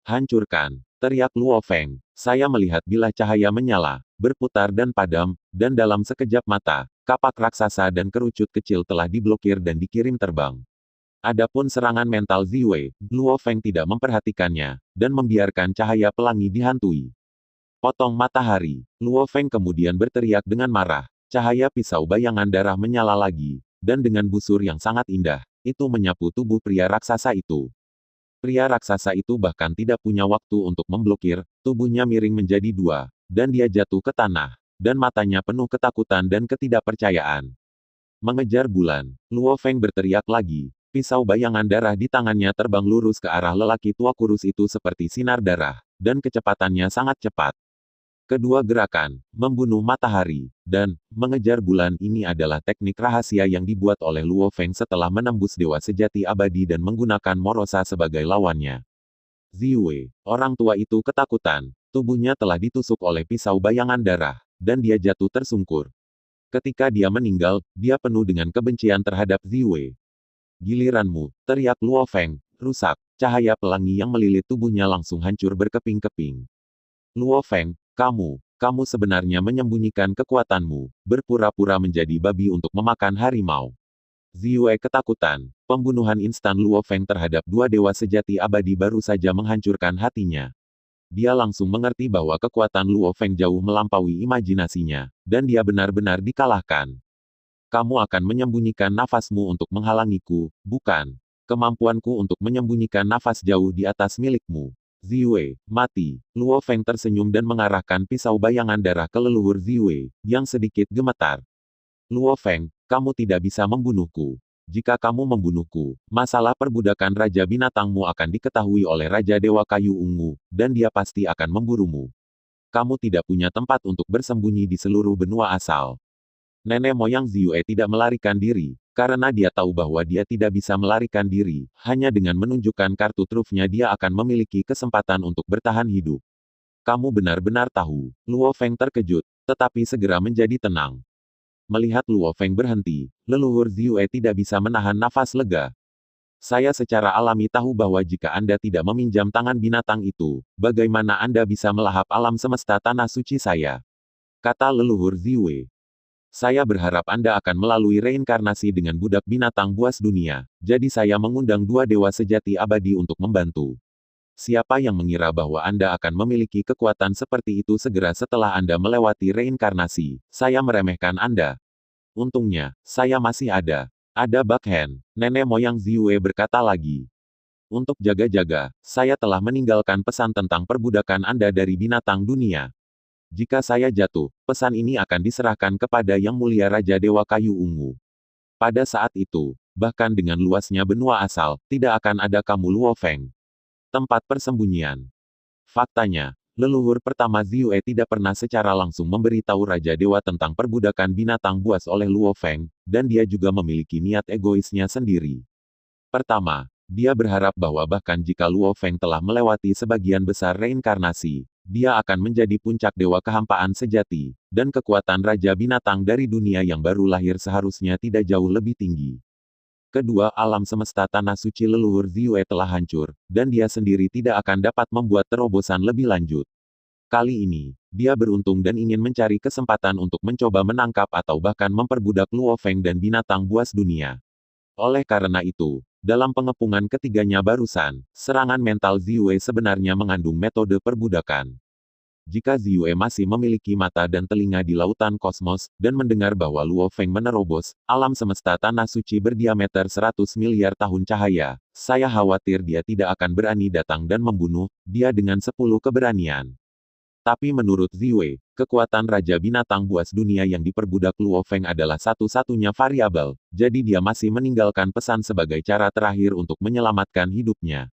Hancurkan, teriak Luo Feng. Saya melihat bilah cahaya menyala, berputar dan padam, dan dalam sekejap mata, kapak raksasa dan kerucut kecil telah diblokir dan dikirim terbang. Adapun serangan mental Ziwei, Luo Feng tidak memperhatikannya, dan membiarkan cahaya pelangi dihantui. Potong matahari, Luo Feng kemudian berteriak dengan marah, cahaya pisau bayangan darah menyala lagi, dan dengan busur yang sangat indah, itu menyapu tubuh pria raksasa itu. Pria raksasa itu bahkan tidak punya waktu untuk memblokir, tubuhnya miring menjadi dua, dan dia jatuh ke tanah, dan matanya penuh ketakutan dan ketidakpercayaan. Mengejar bulan, Luo Feng berteriak lagi, pisau bayangan darah di tangannya terbang lurus ke arah lelaki tua kurus itu seperti sinar darah, dan kecepatannya sangat cepat. Kedua gerakan, membunuh matahari, dan mengejar bulan ini adalah teknik rahasia yang dibuat oleh Luo Feng setelah menembus dewa sejati abadi dan menggunakan Morosa sebagai lawannya. Ziwei, orang tua itu ketakutan, tubuhnya telah ditusuk oleh pisau bayangan darah, dan dia jatuh tersungkur. Ketika dia meninggal, dia penuh dengan kebencian terhadap Ziwei. Giliranmu, teriak Luo Feng, rusak, cahaya pelangi yang melilit tubuhnya langsung hancur berkeping-keping. Luo Feng, kamu sebenarnya menyembunyikan kekuatanmu, berpura-pura menjadi babi untuk memakan harimau. Ziwei ketakutan, pembunuhan instan Luo Feng terhadap dua dewa sejati abadi baru saja menghancurkan hatinya. Dia langsung mengerti bahwa kekuatan Luo Feng jauh melampaui imajinasinya, dan dia benar-benar dikalahkan. Kamu akan menyembunyikan nafasmu untuk menghalangiku, bukan? Kemampuanku untuk menyembunyikan nafas jauh di atas milikmu. Ziwei, mati. Luo Feng tersenyum dan mengarahkan pisau bayangan darah ke leluhur Ziwei, yang sedikit gemetar. Luo Feng, kamu tidak bisa membunuhku. Jika kamu membunuhku, masalah perbudakan Raja Binatangmu akan diketahui oleh Raja Dewa Kayu Ungu, dan dia pasti akan memburumu. Kamu tidak punya tempat untuk bersembunyi di seluruh benua asal. Nenek moyang Ziwei tidak melarikan diri, karena dia tahu bahwa dia tidak bisa melarikan diri, hanya dengan menunjukkan kartu trufnya dia akan memiliki kesempatan untuk bertahan hidup. Kamu benar-benar tahu. Luo Feng terkejut, tetapi segera menjadi tenang. Melihat Luo Feng berhenti, leluhur Ziwei tidak bisa menahan nafas lega. Saya secara alami tahu bahwa jika Anda tidak meminjam tangan binatang itu, bagaimana Anda bisa melahap alam semesta tanah suci saya? Kata leluhur Ziwei. Saya berharap Anda akan melalui reinkarnasi dengan budak binatang buas dunia, jadi saya mengundang dua dewa sejati abadi untuk membantu. Siapa yang mengira bahwa Anda akan memiliki kekuatan seperti itu segera setelah Anda melewati reinkarnasi? Saya meremehkan Anda. Untungnya, saya masih ada. Ada Bakhen, nenek moyang Ziwei berkata lagi. Untuk jaga-jaga, saya telah meninggalkan pesan tentang perbudakan Anda dari binatang dunia. Jika saya jatuh, pesan ini akan diserahkan kepada Yang Mulia Raja Dewa Kayu Ungu. Pada saat itu, bahkan dengan luasnya benua asal, tidak akan ada kamu Luo Feng. Tempat persembunyian. Faktanya, leluhur pertama Ziwei tidak pernah secara langsung memberitahu Raja Dewa tentang perbudakan binatang buas oleh Luo Feng, dan dia juga memiliki niat egoisnya sendiri. Pertama, dia berharap bahwa bahkan jika Luo Feng telah melewati sebagian besar reinkarnasi, dia akan menjadi puncak dewa kehampaan sejati, dan kekuatan Raja Binatang dari dunia yang baru lahir seharusnya tidak jauh lebih tinggi. Kedua, alam semesta tanah suci leluhur Ziwei telah hancur, dan dia sendiri tidak akan dapat membuat terobosan lebih lanjut. Kali ini, dia beruntung dan ingin mencari kesempatan untuk mencoba menangkap atau bahkan memperbudak Luo Feng dan binatang buas dunia. Oleh karena itu, dalam pengepungan ketiganya barusan, serangan mental Ziwei sebenarnya mengandung metode perbudakan. Jika Ziyue masih memiliki mata dan telinga di lautan kosmos, dan mendengar bahwa Luo Feng menerobos alam semesta tanah suci berdiameter 100 miliar tahun cahaya, saya khawatir dia tidak akan berani datang dan membunuh dia dengan 10 keberanian. Tapi menurut Ziyue, kekuatan Raja Binatang Buas Dunia yang diperbudak Luo Feng adalah satu-satunya variabel, jadi dia masih meninggalkan pesan sebagai cara terakhir untuk menyelamatkan hidupnya.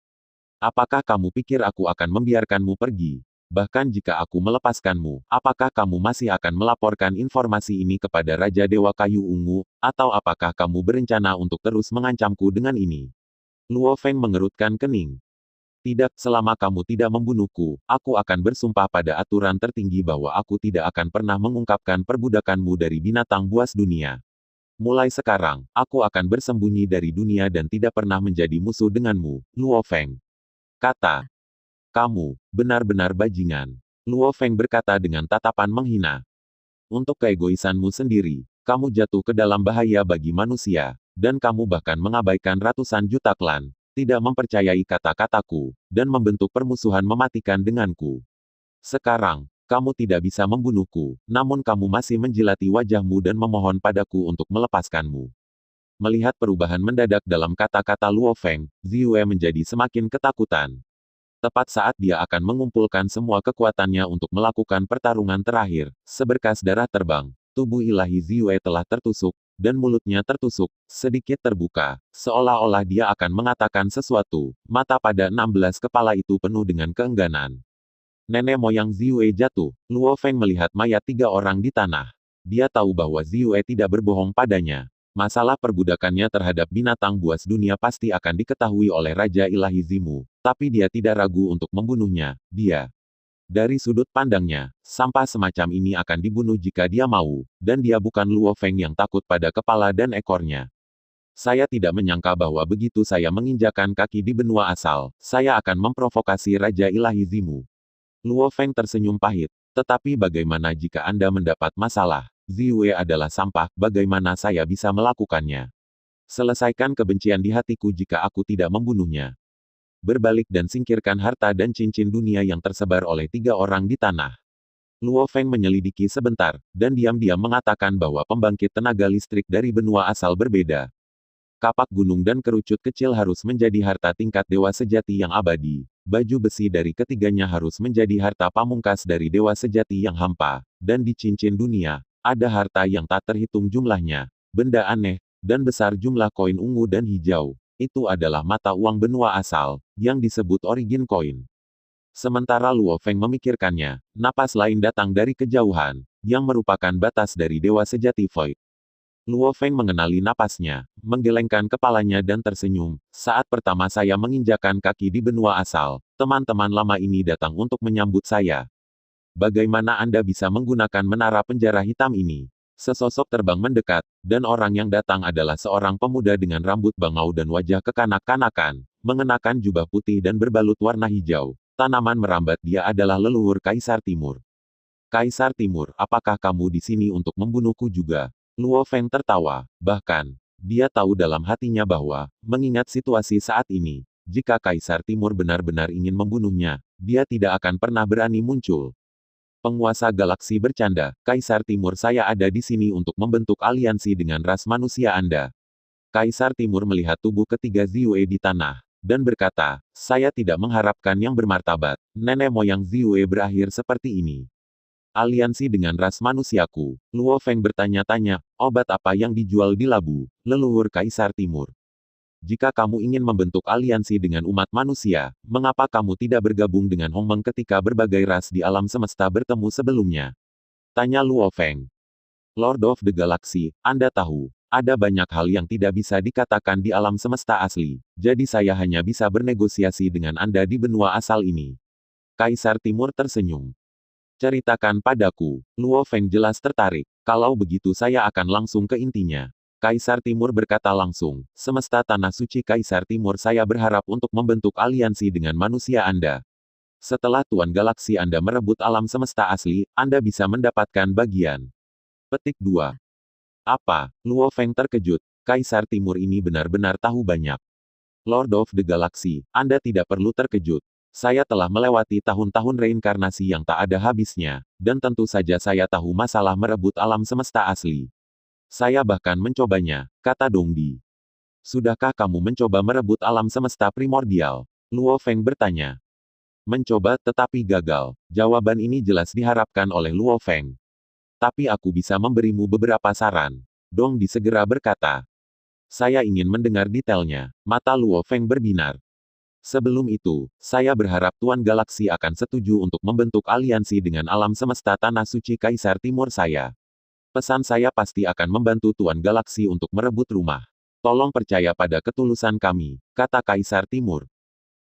Apakah kamu pikir aku akan membiarkanmu pergi? Bahkan jika aku melepaskanmu, apakah kamu masih akan melaporkan informasi ini kepada Raja Dewa Kayu Ungu, atau apakah kamu berencana untuk terus mengancamku dengan ini? Luo Feng mengerutkan kening. Tidak, selama kamu tidak membunuhku, aku akan bersumpah pada aturan tertinggi bahwa aku tidak akan pernah mengungkapkan perbudakanmu dari binatang buas dunia. Mulai sekarang, aku akan bersembunyi dari dunia dan tidak pernah menjadi musuh denganmu, Luo Feng. Kata. Kamu, benar-benar bajingan. Luo Feng berkata dengan tatapan menghina. Untuk keegoisanmu sendiri, kamu jatuh ke dalam bahaya bagi manusia, dan kamu bahkan mengabaikan ratusan juta klan, tidak mempercayai kata-kataku, dan membentuk permusuhan mematikan denganku. Sekarang, kamu tidak bisa membunuhku, namun kamu masih menjilati wajahmu dan memohon padaku untuk melepaskanmu. Melihat perubahan mendadak dalam kata-kata Luo Feng, Ziyue menjadi semakin ketakutan. Tepat saat dia akan mengumpulkan semua kekuatannya untuk melakukan pertarungan terakhir, seberkas darah terbang, tubuh ilahi Ziyue telah tertusuk, dan mulutnya tertusuk, sedikit terbuka, seolah-olah dia akan mengatakan sesuatu. Mata pada 16 kepala itu penuh dengan keengganan. Nenek moyang Ziyue jatuh. Luo Feng melihat mayat 3 orang di tanah. Dia tahu bahwa Ziyue tidak berbohong padanya. Masalah perbudakannya terhadap binatang buas dunia pasti akan diketahui oleh Raja Ilahi Zimu, tapi dia tidak ragu untuk membunuhnya. Dari sudut pandangnya, sampah semacam ini akan dibunuh jika dia mau, dan dia bukan Luo Feng yang takut pada kepala dan ekornya. Saya tidak menyangka bahwa begitu saya menginjakan kaki di benua asal, saya akan memprovokasi Raja Ilahi Zimu. Luo Feng tersenyum pahit. Tetapi bagaimana jika Anda mendapat masalah? Ziyue adalah sampah, bagaimana saya bisa melakukannya? Selesaikan kebencian di hatiku jika aku tidak membunuhnya. Berbalik dan singkirkan harta dan cincin dunia yang tersebar oleh 3 orang di tanah. Luo Feng menyelidiki sebentar, dan diam-diam mengatakan bahwa pembangkit tenaga listrik dari benua asal berbeda. Kapak gunung dan kerucut kecil harus menjadi harta tingkat dewa sejati yang abadi. Baju besi dari ketiganya harus menjadi harta pamungkas dari dewa sejati yang hampa. Dan di cincin dunia, ada harta yang tak terhitung jumlahnya. Benda aneh, dan besar jumlah koin ungu dan hijau. Itu adalah mata uang benua asal, yang disebut origin coin. Sementara Luo Feng memikirkannya, napas lain datang dari kejauhan, yang merupakan batas dari dewa sejati Void. Luo Feng mengenali napasnya, menggelengkan kepalanya dan tersenyum. Saat pertama saya menginjakan kaki di benua asal, teman-teman lama ini datang untuk menyambut saya. Bagaimana Anda bisa menggunakan menara penjara hitam ini? Sesosok terbang mendekat, dan orang yang datang adalah seorang pemuda dengan rambut bangau dan wajah kekanak-kanakan, mengenakan jubah putih dan berbalut warna hijau. Tanaman merambat dia adalah leluhur Kaisar Timur. Kaisar Timur, apakah kamu di sini untuk membunuhku juga? Luo Feng tertawa. Bahkan, dia tahu dalam hatinya bahwa, mengingat situasi saat ini, jika Kaisar Timur benar-benar ingin membunuhnya, dia tidak akan pernah berani muncul. Penguasa galaksi bercanda, Kaisar Timur saya ada di sini untuk membentuk aliansi dengan ras manusia Anda. Kaisar Timur melihat tubuh ketiga Ziyue di tanah, dan berkata, saya tidak mengharapkan yang bermartabat, nenek moyang Ziyue berakhir seperti ini. Aliansi dengan ras manusiaku. Luo Feng bertanya-tanya, obat apa yang dijual di Labu, leluhur Kaisar Timur? Jika kamu ingin membentuk aliansi dengan umat manusia, mengapa kamu tidak bergabung dengan Hong Meng ketika berbagai ras di alam semesta bertemu sebelumnya? Tanya Luo Feng. Lord of the Galaxy, Anda tahu, ada banyak hal yang tidak bisa dikatakan di alam semesta asli, jadi saya hanya bisa bernegosiasi dengan Anda di benua asal ini. Kaisar Timur tersenyum. Ceritakan padaku. Luo Feng jelas tertarik. Kalau begitu saya akan langsung ke intinya. Kaisar Timur berkata langsung, semesta tanah suci Kaisar Timur saya berharap untuk membentuk aliansi dengan manusia Anda. Setelah Tuan Galaksi Anda merebut alam semesta asli, Anda bisa mendapatkan bagian. Petik 2. Apa? Luo Feng terkejut. Kaisar Timur ini benar-benar tahu banyak. Lord of the Galaxy, Anda tidak perlu terkejut. Saya telah melewati tahun-tahun reinkarnasi yang tak ada habisnya, dan tentu saja saya tahu masalah merebut alam semesta asli. Saya bahkan mencobanya, kata Dongdi. Sudahkah kamu mencoba merebut alam semesta primordial? Luo Feng bertanya. Mencoba tetapi gagal. Jawaban ini jelas diharapkan oleh Luo Feng. Tapi aku bisa memberimu beberapa saran. Dongdi segera berkata. Saya ingin mendengar detailnya. Mata Luo Feng berbinar. Sebelum itu, saya berharap Tuan Galaksi akan setuju untuk membentuk aliansi dengan alam semesta Tanah Suci Kaisar Timur saya. Pesan saya pasti akan membantu Tuan Galaksi untuk merebut rumah. Tolong percaya pada ketulusan kami, kata Kaisar Timur.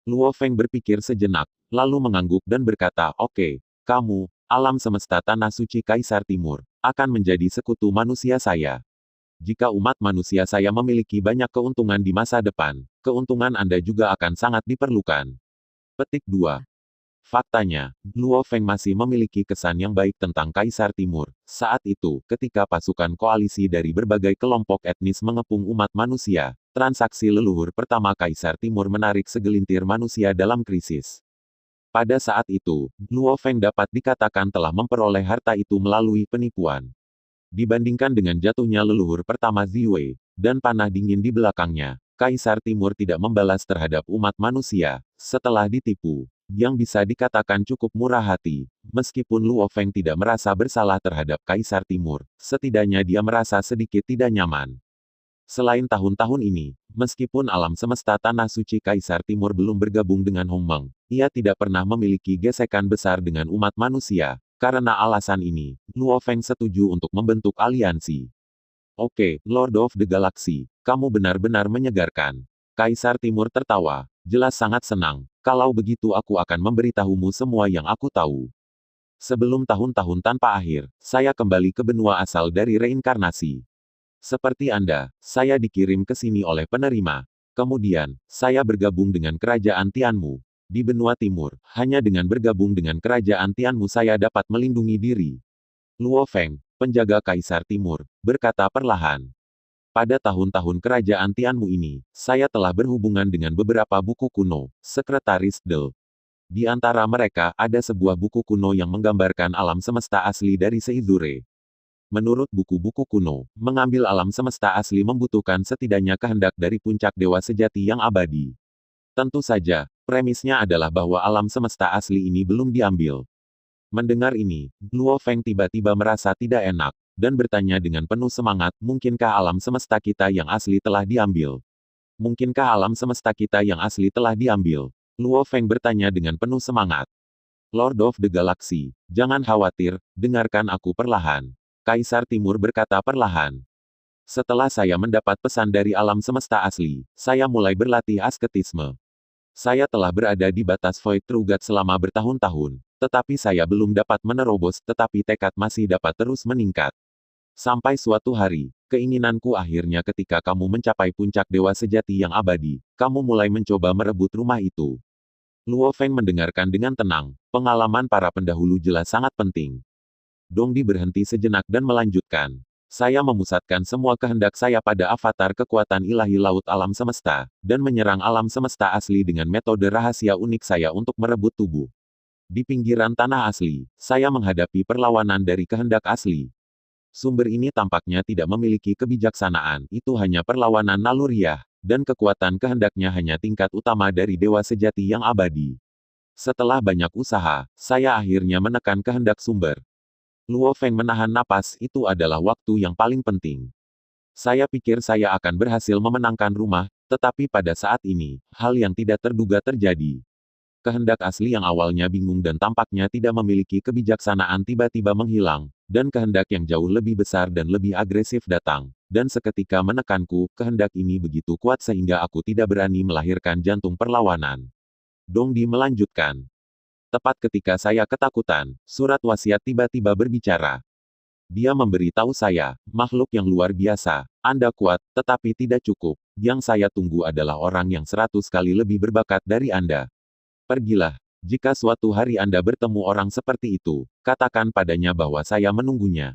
Luo Feng berpikir sejenak, lalu mengangguk dan berkata, oke, kamu, alam semesta Tanah Suci Kaisar Timur, akan menjadi sekutu manusia saya. Jika umat manusia saya memiliki banyak keuntungan di masa depan, keuntungan Anda juga akan sangat diperlukan. Petik 2. Faktanya, Luo Feng masih memiliki kesan yang baik tentang Kaisar Timur. Saat itu, ketika pasukan koalisi dari berbagai kelompok etnis mengepung umat manusia, transaksi leluhur pertama Kaisar Timur menarik segelintir manusia dalam krisis. Pada saat itu, Luo Feng dapat dikatakan telah memperoleh harta itu melalui penipuan. Dibandingkan dengan jatuhnya leluhur pertama Ziwei, dan panah dingin di belakangnya, Kaisar Timur tidak membalas terhadap umat manusia, setelah ditipu, yang bisa dikatakan cukup murah hati. Meskipun Luo Feng tidak merasa bersalah terhadap Kaisar Timur, setidaknya dia merasa sedikit tidak nyaman. Selain tahun-tahun ini, meskipun alam semesta Tanah Suci Kaisar Timur belum bergabung dengan Hong Meng, ia tidak pernah memiliki gesekan besar dengan umat manusia. Karena alasan ini, Luo Feng setuju untuk membentuk aliansi. Oke, Lord of the Galaxy, kamu benar-benar menyegarkan. Kaisar Timur tertawa, jelas sangat senang. Kalau begitu aku akan memberitahumu semua yang aku tahu. Sebelum tahun-tahun tanpa akhir, saya kembali ke benua asal dari reinkarnasi. Seperti Anda, saya dikirim ke sini oleh penerima. Kemudian, saya bergabung dengan kerajaan Tianmu. Di benua timur, hanya dengan bergabung dengan kerajaan Tianmu saya dapat melindungi diri. Luo Feng, penjaga Kaisar Timur, berkata perlahan. Pada tahun-tahun kerajaan Tianmu ini, saya telah berhubungan dengan beberapa buku kuno, Sekretaris Del. Di antara mereka, ada sebuah buku kuno yang menggambarkan alam semesta asli dari Seizure. Menurut buku-buku kuno, mengambil alam semesta asli membutuhkan setidaknya kehendak dari puncak dewa sejati yang abadi. Tentu saja, premisnya adalah bahwa alam semesta asli ini belum diambil. Mendengar ini, Luo Feng tiba-tiba merasa tidak enak, dan bertanya dengan penuh semangat, mungkinkah alam semesta kita yang asli telah diambil? Mungkinkah alam semesta kita yang asli telah diambil? Luo Feng bertanya dengan penuh semangat. Lord of the Galaxy, jangan khawatir, dengarkan aku perlahan. Kaisar Timur berkata perlahan. Setelah saya mendapat pesan dari alam semesta asli, saya mulai berlatih asketisme. Saya telah berada di batas Void Trugat selama bertahun-tahun, tetapi saya belum dapat menerobos, tetapi tekad masih dapat terus meningkat. Sampai suatu hari, keinginanku akhirnya ketika kamu mencapai puncak dewa sejati yang abadi, kamu mulai mencoba merebut rumah itu. Luo Feng mendengarkan dengan tenang, pengalaman para pendahulu jelas sangat penting. Dongdi berhenti sejenak dan melanjutkan. Saya memusatkan semua kehendak saya pada avatar kekuatan ilahi laut alam semesta, dan menyerang alam semesta asli dengan metode rahasia unik saya untuk merebut tubuh. Di pinggiran tanah asli, saya menghadapi perlawanan dari kehendak asli. Sumber ini tampaknya tidak memiliki kebijaksanaan, itu hanya perlawanan naluriah, dan kekuatan kehendaknya hanya tingkat utama dari dewa sejati yang abadi. Setelah banyak usaha, saya akhirnya menekan kehendak sumber. Luo Feng menahan napas, itu adalah waktu yang paling penting. Saya pikir saya akan berhasil memenangkan rumah, tetapi pada saat ini, hal yang tidak terduga terjadi. Kehendak asli yang awalnya bingung dan tampaknya tidak memiliki kebijaksanaan tiba-tiba menghilang, dan kehendak yang jauh lebih besar dan lebih agresif datang, dan seketika menekanku, kehendak ini begitu kuat sehingga aku tidak berani melahirkan jantung perlawanan. Dongdi melanjutkan. Tepat ketika saya ketakutan, surat wasiat tiba-tiba berbicara. Dia memberi tahu saya, makhluk yang luar biasa, Anda kuat, tetapi tidak cukup. Yang saya tunggu adalah orang yang 100 kali lebih berbakat dari Anda. Pergilah. Jika suatu hari Anda bertemu orang seperti itu, katakan padanya bahwa saya menunggunya.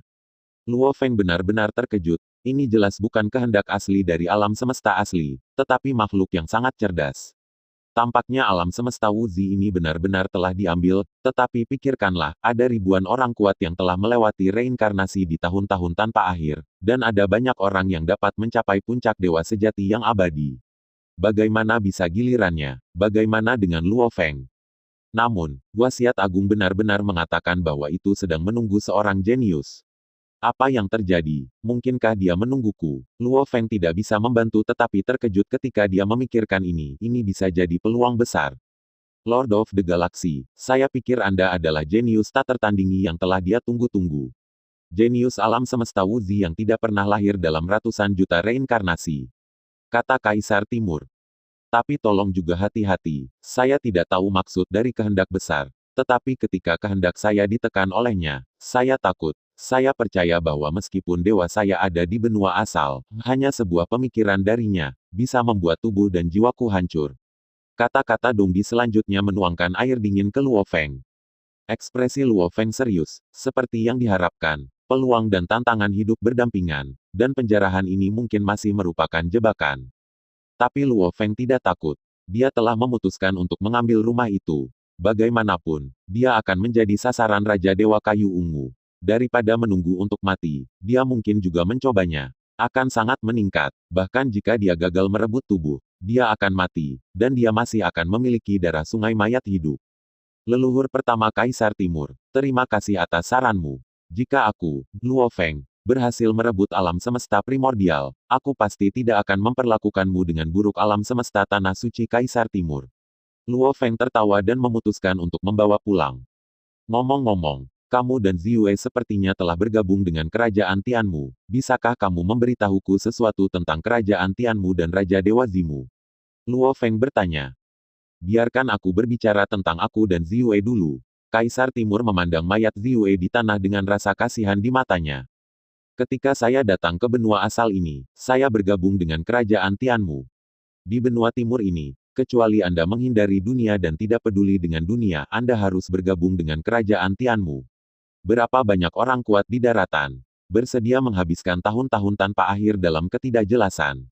Luo Feng benar-benar terkejut. Ini jelas bukan kehendak asli dari alam semesta asli, tetapi makhluk yang sangat cerdas. Tampaknya alam semesta Wuzi ini benar-benar telah diambil, tetapi pikirkanlah, ada ribuan orang kuat yang telah melewati reinkarnasi di tahun-tahun tanpa akhir, dan ada banyak orang yang dapat mencapai puncak dewa sejati yang abadi. Bagaimana bisa gilirannya? Bagaimana dengan Luo Feng? Namun, wasiat agung benar-benar mengatakan bahwa itu sedang menunggu seorang jenius. Apa yang terjadi? Mungkinkah dia menungguku? Luo Feng tidak bisa membantu tetapi terkejut ketika dia memikirkan ini. Ini bisa jadi peluang besar. Lord of the Galaxy, saya pikir Anda adalah jenius tak tertandingi yang telah dia tunggu-tunggu. Jenius alam semesta Wuzi yang tidak pernah lahir dalam ratusan juta reinkarnasi. Kata Kaisar Timur. Tapi tolong juga hati-hati, saya tidak tahu maksud dari kehendak besar. Tetapi ketika kehendak saya ditekan olehnya, saya takut. Saya percaya bahwa meskipun dewa saya ada di benua asal, hanya sebuah pemikiran darinya, bisa membuat tubuh dan jiwaku hancur. Kata-kata Dongdi selanjutnya menuangkan air dingin ke Luo Feng. Ekspresi Luo Feng serius, seperti yang diharapkan. Peluang dan tantangan hidup berdampingan, dan penjarahan ini mungkin masih merupakan jebakan. Tapi Luo Feng tidak takut. Dia telah memutuskan untuk mengambil rumah itu. Bagaimanapun, dia akan menjadi sasaran Raja Dewa Kayu Ungu. Daripada menunggu untuk mati, dia mungkin juga mencobanya. Akan sangat meningkat, bahkan jika dia gagal merebut tubuh, dia akan mati, dan dia masih akan memiliki darah sungai mayat hidup. Leluhur pertama Kaisar Timur, terima kasih atas saranmu. Jika aku, Luo Feng, berhasil merebut alam semesta primordial, aku pasti tidak akan memperlakukanmu dengan buruk. Alam semesta Tanah Suci Kaisar Timur. Luo Feng tertawa dan memutuskan untuk membawa pulang. Ngomong-ngomong, kamu dan Ziwei sepertinya telah bergabung dengan kerajaan Tianmu. Bisakah kamu memberitahuku sesuatu tentang kerajaan Tianmu dan Raja Dewa Zimu? Luo Feng bertanya. Biarkan aku berbicara tentang aku dan Ziwei dulu. Kaisar Timur memandang mayat Ziwei di tanah dengan rasa kasihan di matanya. Ketika saya datang ke benua asal ini, saya bergabung dengan kerajaan Tianmu. Di benua timur ini, kecuali Anda menghindari dunia dan tidak peduli dengan dunia, Anda harus bergabung dengan kerajaan Tianmu. Berapa banyak orang kuat di daratan, bersedia menghabiskan tahun-tahun tanpa akhir dalam ketidakjelasan.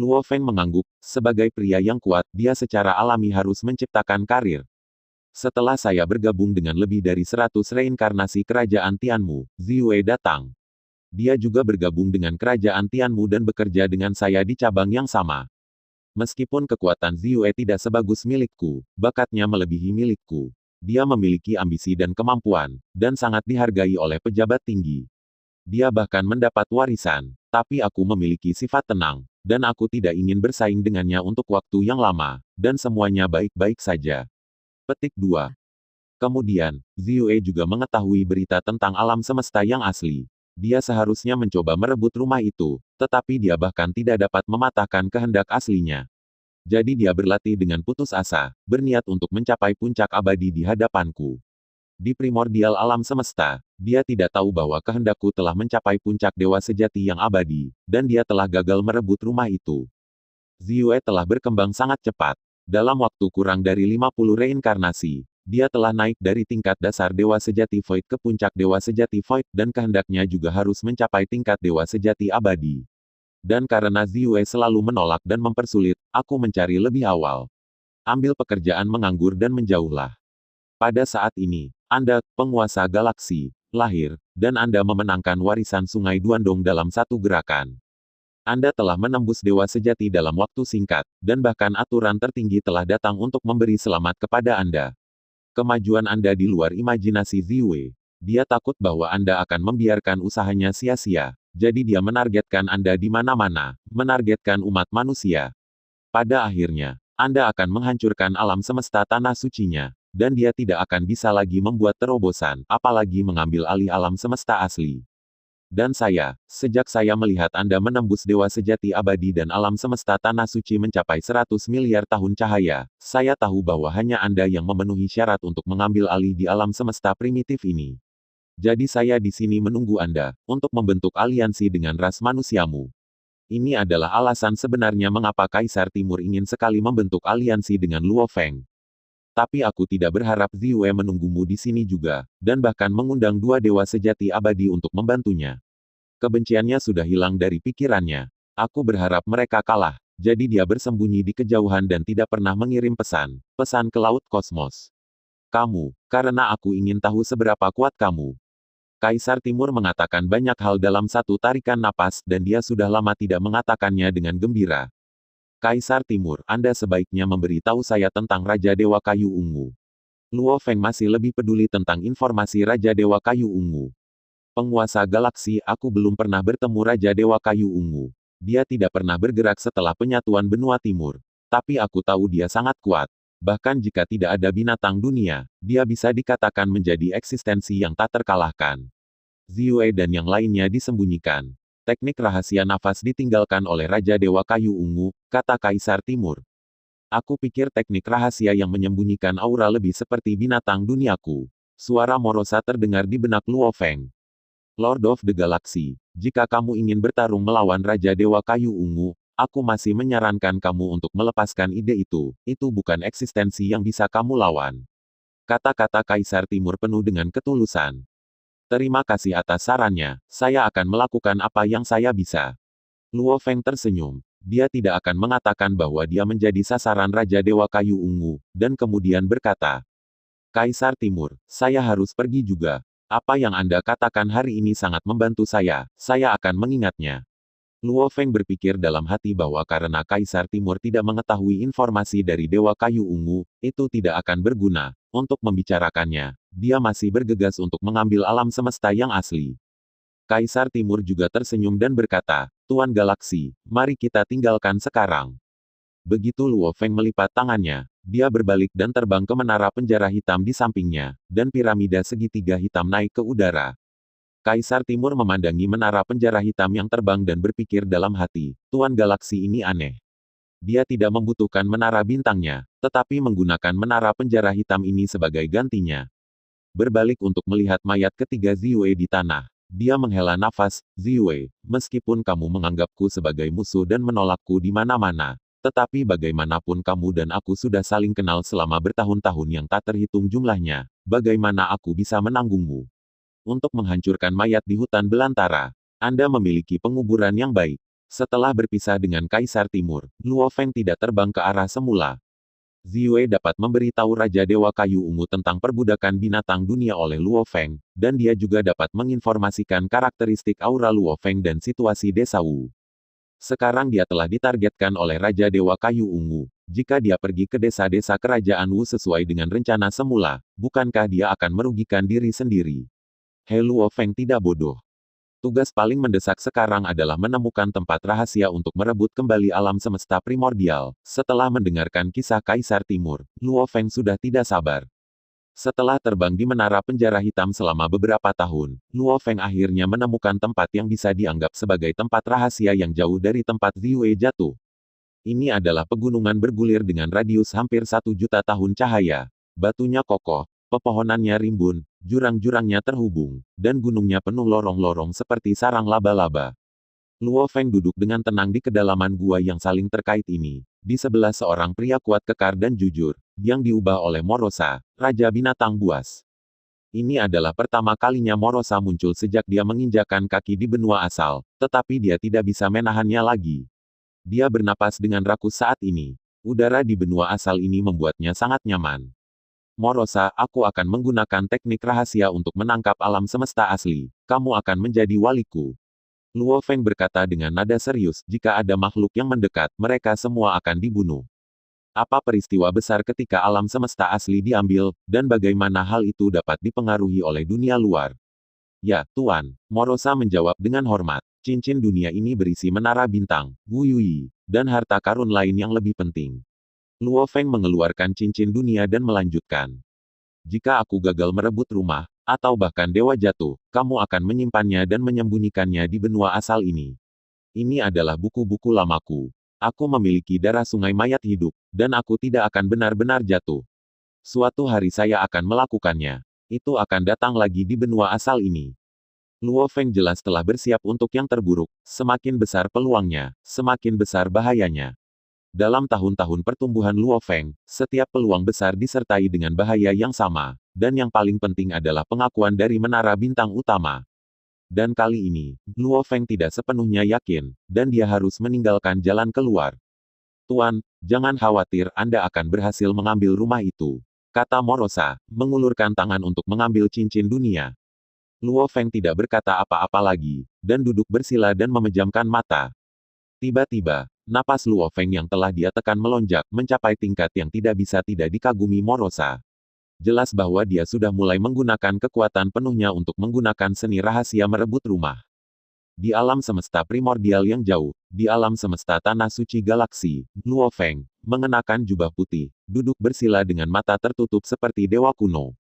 Luo Feng mengangguk, sebagai pria yang kuat, dia secara alami harus menciptakan karir. Setelah saya bergabung dengan lebih dari 100 reinkarnasi kerajaan Tianmu, Ziwei datang. Dia juga bergabung dengan kerajaan Tianmu dan bekerja dengan saya di cabang yang sama. Meskipun kekuatan Ziwei tidak sebagus milikku, bakatnya melebihi milikku. Dia memiliki ambisi dan kemampuan, dan sangat dihargai oleh pejabat tinggi. Dia bahkan mendapat warisan, tapi aku memiliki sifat tenang, dan aku tidak ingin bersaing dengannya untuk waktu yang lama, dan semuanya baik-baik saja. Petik 2. Kemudian, Ziwei juga mengetahui berita tentang alam semesta yang asli. Dia seharusnya mencoba merebut rumah itu, tetapi dia bahkan tidak dapat mematahkan kehendak aslinya. Jadi dia berlatih dengan putus asa, berniat untuk mencapai puncak abadi di hadapanku. Di primordial alam semesta, dia tidak tahu bahwa kehendakku telah mencapai puncak dewa sejati yang abadi, dan dia telah gagal merebut rumah itu. Ziwei telah berkembang sangat cepat. Dalam waktu kurang dari 50 reinkarnasi, dia telah naik dari tingkat dasar dewa sejati Void ke puncak dewa sejati Void, dan kehendaknya juga harus mencapai tingkat dewa sejati abadi. Dan karena Ziwei selalu menolak dan mempersulit, aku mencari lebih awal. Ambil pekerjaan menganggur dan menjauhlah. Pada saat ini, Anda, penguasa galaksi, lahir, dan Anda memenangkan warisan Sungai Duandong dalam satu gerakan. Anda telah menembus dewa sejati dalam waktu singkat, dan bahkan aturan tertinggi telah datang untuk memberi selamat kepada Anda. Kemajuan Anda di luar imajinasi Ziwei. Dia takut bahwa Anda akan membiarkan usahanya sia-sia. Jadi dia menargetkan Anda di mana-mana, menargetkan umat manusia. Pada akhirnya, Anda akan menghancurkan alam semesta tanah sucinya, dan dia tidak akan bisa lagi membuat terobosan, apalagi mengambil alih alam semesta asli. Dan saya, sejak saya melihat Anda menembus dewa sejati abadi dan alam semesta tanah suci mencapai 100 miliar tahun cahaya, saya tahu bahwa hanya Anda yang memenuhi syarat untuk mengambil alih di alam semesta primitif ini. Jadi saya di sini menunggu Anda, untuk membentuk aliansi dengan ras manusiamu. Ini adalah alasan sebenarnya mengapa Kaisar Timur ingin sekali membentuk aliansi dengan Luo Feng. Tapi aku tidak berharap Ziwei menunggumu di sini juga, dan bahkan mengundang dua dewa sejati abadi untuk membantunya. Kebenciannya sudah hilang dari pikirannya. Aku berharap mereka kalah. Jadi dia bersembunyi di kejauhan dan tidak pernah mengirim pesan ke Laut Kosmos. Karena aku ingin tahu seberapa kuat kamu. Kaisar Timur mengatakan banyak hal dalam satu tarikan napas dan dia sudah lama tidak mengatakannya dengan gembira. Kaisar Timur, Anda sebaiknya memberi tahu saya tentang Raja Dewa Kayu Ungu. Luo Feng masih lebih peduli tentang informasi Raja Dewa Kayu Ungu. Penguasa galaksi, aku belum pernah bertemu Raja Dewa Kayu Ungu. Dia tidak pernah bergerak setelah penyatuan benua timur. Tapi aku tahu dia sangat kuat. Bahkan jika tidak ada binatang dunia, dia bisa dikatakan menjadi eksistensi yang tak terkalahkan. Ziyue dan yang lainnya disembunyikan. Teknik rahasia nafas ditinggalkan oleh Raja Dewa Kayu Ungu, kata Kaisar Timur. Aku pikir teknik rahasia yang menyembunyikan aura lebih seperti binatang duniaku. Suara Morosa terdengar di benak Luo Feng. Lord of the Galaxy, jika kamu ingin bertarung melawan Raja Dewa Kayu Ungu, aku masih menyarankan kamu untuk melepaskan ide itu. Itu bukan eksistensi yang bisa kamu lawan. Kata-kata Kaisar Timur penuh dengan ketulusan. Terima kasih atas sarannya, saya akan melakukan apa yang saya bisa. Luo Feng tersenyum. Dia tidak akan mengatakan bahwa dia menjadi sasaran Raja Dewa Kayu Ungu, dan kemudian berkata, Kaisar Timur, saya harus pergi juga. Apa yang Anda katakan hari ini sangat membantu saya akan mengingatnya. Luo Feng berpikir dalam hati bahwa karena Kaisar Timur tidak mengetahui informasi dari Dewa Kayu Ungu, itu tidak akan berguna. Untuk membicarakannya, dia masih bergegas untuk mengambil alam semesta yang asli. Kaisar Timur juga tersenyum dan berkata, Tuan Galaksi, mari kita tinggalkan sekarang. Begitu Luo Feng melipat tangannya, dia berbalik dan terbang ke menara penjara hitam di sampingnya, dan piramida segitiga hitam naik ke udara. Kaisar Timur memandangi menara penjara hitam yang terbang dan berpikir dalam hati, Tuan Galaksi ini aneh. Dia tidak membutuhkan menara bintangnya, tetapi menggunakan menara penjara hitam ini sebagai gantinya. Berbalik untuk melihat mayat ketiga Ziyue di tanah. Dia menghela nafas, Ziyue, meskipun kamu menganggapku sebagai musuh dan menolakku di mana-mana, tetapi bagaimanapun kamu dan aku sudah saling kenal selama bertahun-tahun yang tak terhitung jumlahnya, bagaimana aku bisa menanggungmu? Untuk menghancurkan mayat di hutan belantara, Anda memiliki penguburan yang baik. Setelah berpisah dengan Kaisar Timur, Luo Feng tidak terbang ke arah semula. Ziyue dapat memberitahu Raja Dewa Kayu Ungu tentang perbudakan binatang dunia oleh Luo Feng, dan dia juga dapat menginformasikan karakteristik aura Luo Feng dan situasi desa Wu. Sekarang dia telah ditargetkan oleh Raja Dewa Kayu Ungu. Jika dia pergi ke desa-desa kerajaan Wu sesuai dengan rencana semula, bukankah dia akan merugikan diri sendiri? Luo Feng tidak bodoh. Tugas paling mendesak sekarang adalah menemukan tempat rahasia untuk merebut kembali alam semesta primordial. Setelah mendengarkan kisah Kaisar Timur, Luo Feng sudah tidak sabar. Setelah terbang di menara penjara hitam selama beberapa tahun, Luo Feng akhirnya menemukan tempat yang bisa dianggap sebagai tempat rahasia yang jauh dari tempat Ziyue jatuh. Ini adalah pegunungan bergulir dengan radius hampir 1 juta tahun cahaya. Batunya kokoh, pepohonannya rimbun, jurang-jurangnya terhubung, dan gunungnya penuh lorong-lorong seperti sarang laba-laba. Luo Feng duduk dengan tenang di kedalaman gua yang saling terkait ini. Di sebelah seorang pria kuat kekar dan jujur, yang diubah oleh Morosa, Raja Binatang Buas. Ini adalah pertama kalinya Morosa muncul sejak dia menginjakan kaki di benua asal, tetapi dia tidak bisa menahannya lagi. Dia bernapas dengan rakus saat ini. Udara di benua asal ini membuatnya sangat nyaman. Morosa, aku akan menggunakan teknik rahasia untuk menangkap alam semesta asli. Kamu akan menjadi waliku. Luo Feng berkata dengan nada serius, jika ada makhluk yang mendekat, mereka semua akan dibunuh. Apa peristiwa besar ketika alam semesta asli diambil, dan bagaimana hal itu dapat dipengaruhi oleh dunia luar? Ya, Tuan. Morosa menjawab dengan hormat. Cincin dunia ini berisi menara bintang, Wu Yui, dan harta karun lain yang lebih penting. Luo Feng mengeluarkan cincin dunia dan melanjutkan. Jika aku gagal merebut rumah, atau bahkan dewa jatuh, kamu akan menyimpannya dan menyembunyikannya di benua asal ini. Ini adalah buku-buku lamaku. Aku memiliki darah sungai mayat hidup, dan aku tidak akan benar-benar jatuh. Suatu hari saya akan melakukannya. Itu akan datang lagi di benua asal ini. Luo Feng jelas telah bersiap untuk yang terburuk. Semakin besar peluangnya, semakin besar bahayanya. Dalam tahun-tahun pertumbuhan Luo Feng, setiap peluang besar disertai dengan bahaya yang sama, dan yang paling penting adalah pengakuan dari menara bintang utama. Dan kali ini, Luo Feng tidak sepenuhnya yakin, dan dia harus meninggalkan jalan keluar. Tuan, jangan khawatir, Anda akan berhasil mengambil rumah itu, kata Morosa, mengulurkan tangan untuk mengambil cincin dunia. Luo Feng tidak berkata apa-apa lagi, dan duduk bersila dan memejamkan mata. Tiba-tiba, napas Luo Feng yang telah dia tekan melonjak mencapai tingkat yang tidak bisa tidak dikagumi Morosa. Jelas bahwa dia sudah mulai menggunakan kekuatan penuhnya untuk menggunakan seni rahasia merebut rumah. Di alam semesta primordial yang jauh, di alam semesta tanah suci galaksi, Luo Feng, mengenakan jubah putih, duduk bersila dengan mata tertutup seperti dewa kuno.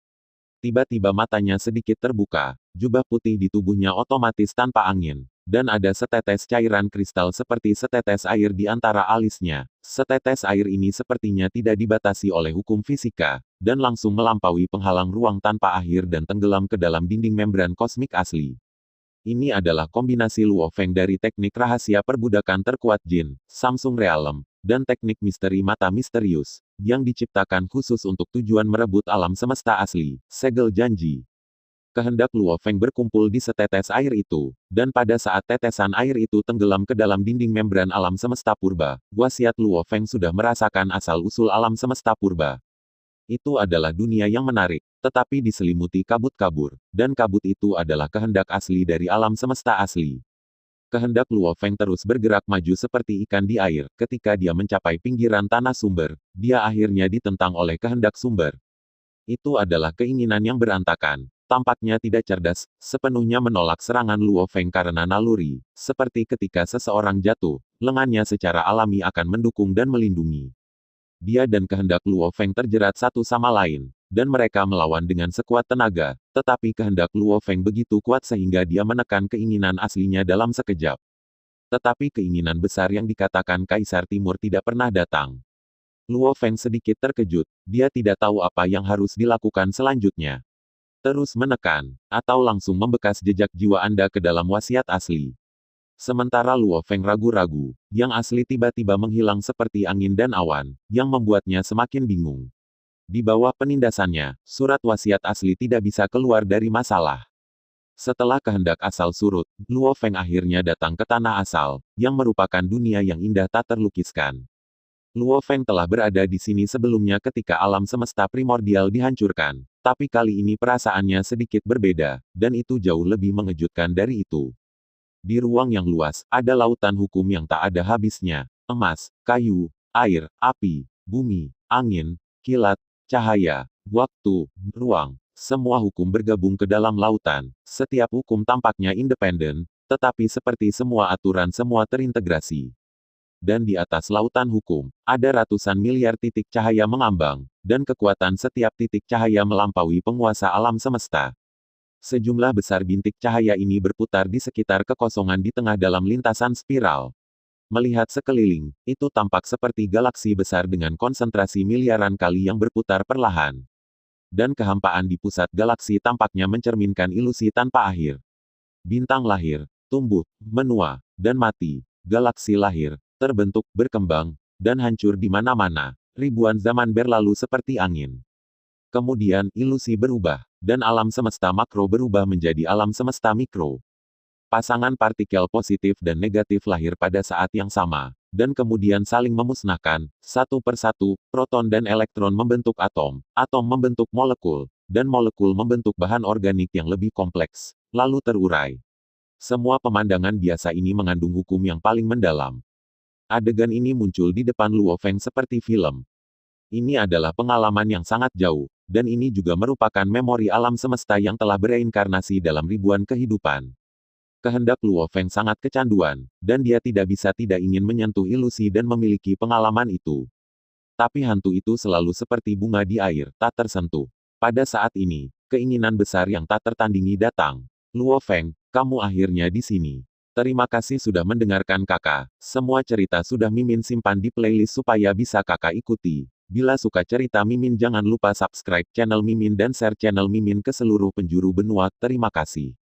Tiba-tiba matanya sedikit terbuka, jubah putih di tubuhnya otomatis tanpa angin, dan ada setetes cairan kristal seperti setetes air di antara alisnya. Setetes air ini sepertinya tidak dibatasi oleh hukum fisika, dan langsung melampaui penghalang ruang tanpa akhir dan tenggelam ke dalam dinding membran kosmik asli. Ini adalah kombinasi Luo Feng dari teknik rahasia perbudakan terkuat Jin, Samsung Realm, dan teknik misteri mata misterius, yang diciptakan khusus untuk tujuan merebut alam semesta asli, segel janji. Kehendak Luo Feng berkumpul di setetes air itu, dan pada saat tetesan air itu tenggelam ke dalam dinding membran alam semesta purba, wasiat Luo Feng sudah merasakan asal-usul alam semesta purba. Itu adalah dunia yang menarik, tetapi diselimuti kabut-kabur, dan kabut itu adalah kehendak asli dari alam semesta asli. Kehendak Luo Feng terus bergerak maju seperti ikan di air. Ketika dia mencapai pinggiran tanah sumber, dia akhirnya ditentang oleh kehendak sumber. Itu adalah keinginan yang berantakan. Tampaknya tidak cerdas, sepenuhnya menolak serangan Luo Feng karena naluri. Seperti ketika seseorang jatuh, lengannya secara alami akan mendukung dan melindungi. Dia dan kehendak Luo Feng terjerat satu sama lain, dan mereka melawan dengan sekuat tenaga, tetapi kehendak Luo Feng begitu kuat sehingga dia menekan keinginan aslinya dalam sekejap. Tetapi keinginan besar yang dikatakan Kaisar Timur tidak pernah datang. Luo Feng sedikit terkejut, dia tidak tahu apa yang harus dilakukan selanjutnya. Terus menekan, atau langsung membekas jejak jiwa Anda ke dalam wasiat asli. Sementara Luo Feng ragu-ragu, yang asli tiba-tiba menghilang seperti angin dan awan, yang membuatnya semakin bingung. Di bawah penindasannya, surat wasiat asli tidak bisa keluar dari masalah. Setelah kehendak asal surut, Luo Feng akhirnya datang ke tanah asal, yang merupakan dunia yang indah tak terlukiskan. Luo Feng telah berada di sini sebelumnya ketika alam semesta primordial dihancurkan, tapi kali ini perasaannya sedikit berbeda, dan itu jauh lebih mengejutkan dari itu. Di ruang yang luas, ada lautan hukum yang tak ada habisnya, emas, kayu, air, api, bumi, angin, kilat, cahaya, waktu, ruang, semua hukum bergabung ke dalam lautan. Setiap hukum tampaknya independen, tetapi seperti semua aturan semua terintegrasi. Dan di atas lautan hukum, ada ratusan miliar titik cahaya mengambang, dan kekuatan setiap titik cahaya melampaui penguasa alam semesta. Sejumlah besar bintik cahaya ini berputar di sekitar kekosongan di tengah dalam lintasan spiral. Melihat sekeliling, itu tampak seperti galaksi besar dengan konsentrasi miliaran kali yang berputar perlahan. Dan kehampaan di pusat galaksi tampaknya mencerminkan ilusi tanpa akhir. Bintang lahir, tumbuh, menua, dan mati. Galaksi lahir, terbentuk, berkembang, dan hancur di mana-mana. Ribuan zaman berlalu seperti angin. Kemudian, ilusi berubah, dan alam semesta makro berubah menjadi alam semesta mikro. Pasangan partikel positif dan negatif lahir pada saat yang sama, dan kemudian saling memusnahkan, satu persatu, proton dan elektron membentuk atom membentuk molekul, dan molekul membentuk bahan organik yang lebih kompleks, lalu terurai. Semua pemandangan biasa ini mengandung hukum yang paling mendalam. Adegan ini muncul di depan Luo Feng seperti film. Ini adalah pengalaman yang sangat jauh, dan ini juga merupakan memori alam semesta yang telah bereinkarnasi dalam ribuan kehidupan. Kehendak Luo Feng sangat kecanduan, dan dia tidak bisa tidak ingin menyentuh ilusi dan memiliki pengalaman itu. Tapi hantu itu selalu seperti bunga di air, tak tersentuh. Pada saat ini, keinginan besar yang tak tertandingi datang. Luo Feng, kamu akhirnya di sini. Terima kasih sudah mendengarkan kakak. Semua cerita sudah Mimin simpan di playlist supaya bisa kakak ikuti. Bila suka cerita Mimin jangan lupa subscribe channel Mimin dan share channel Mimin ke seluruh penjuru benua. Terima kasih.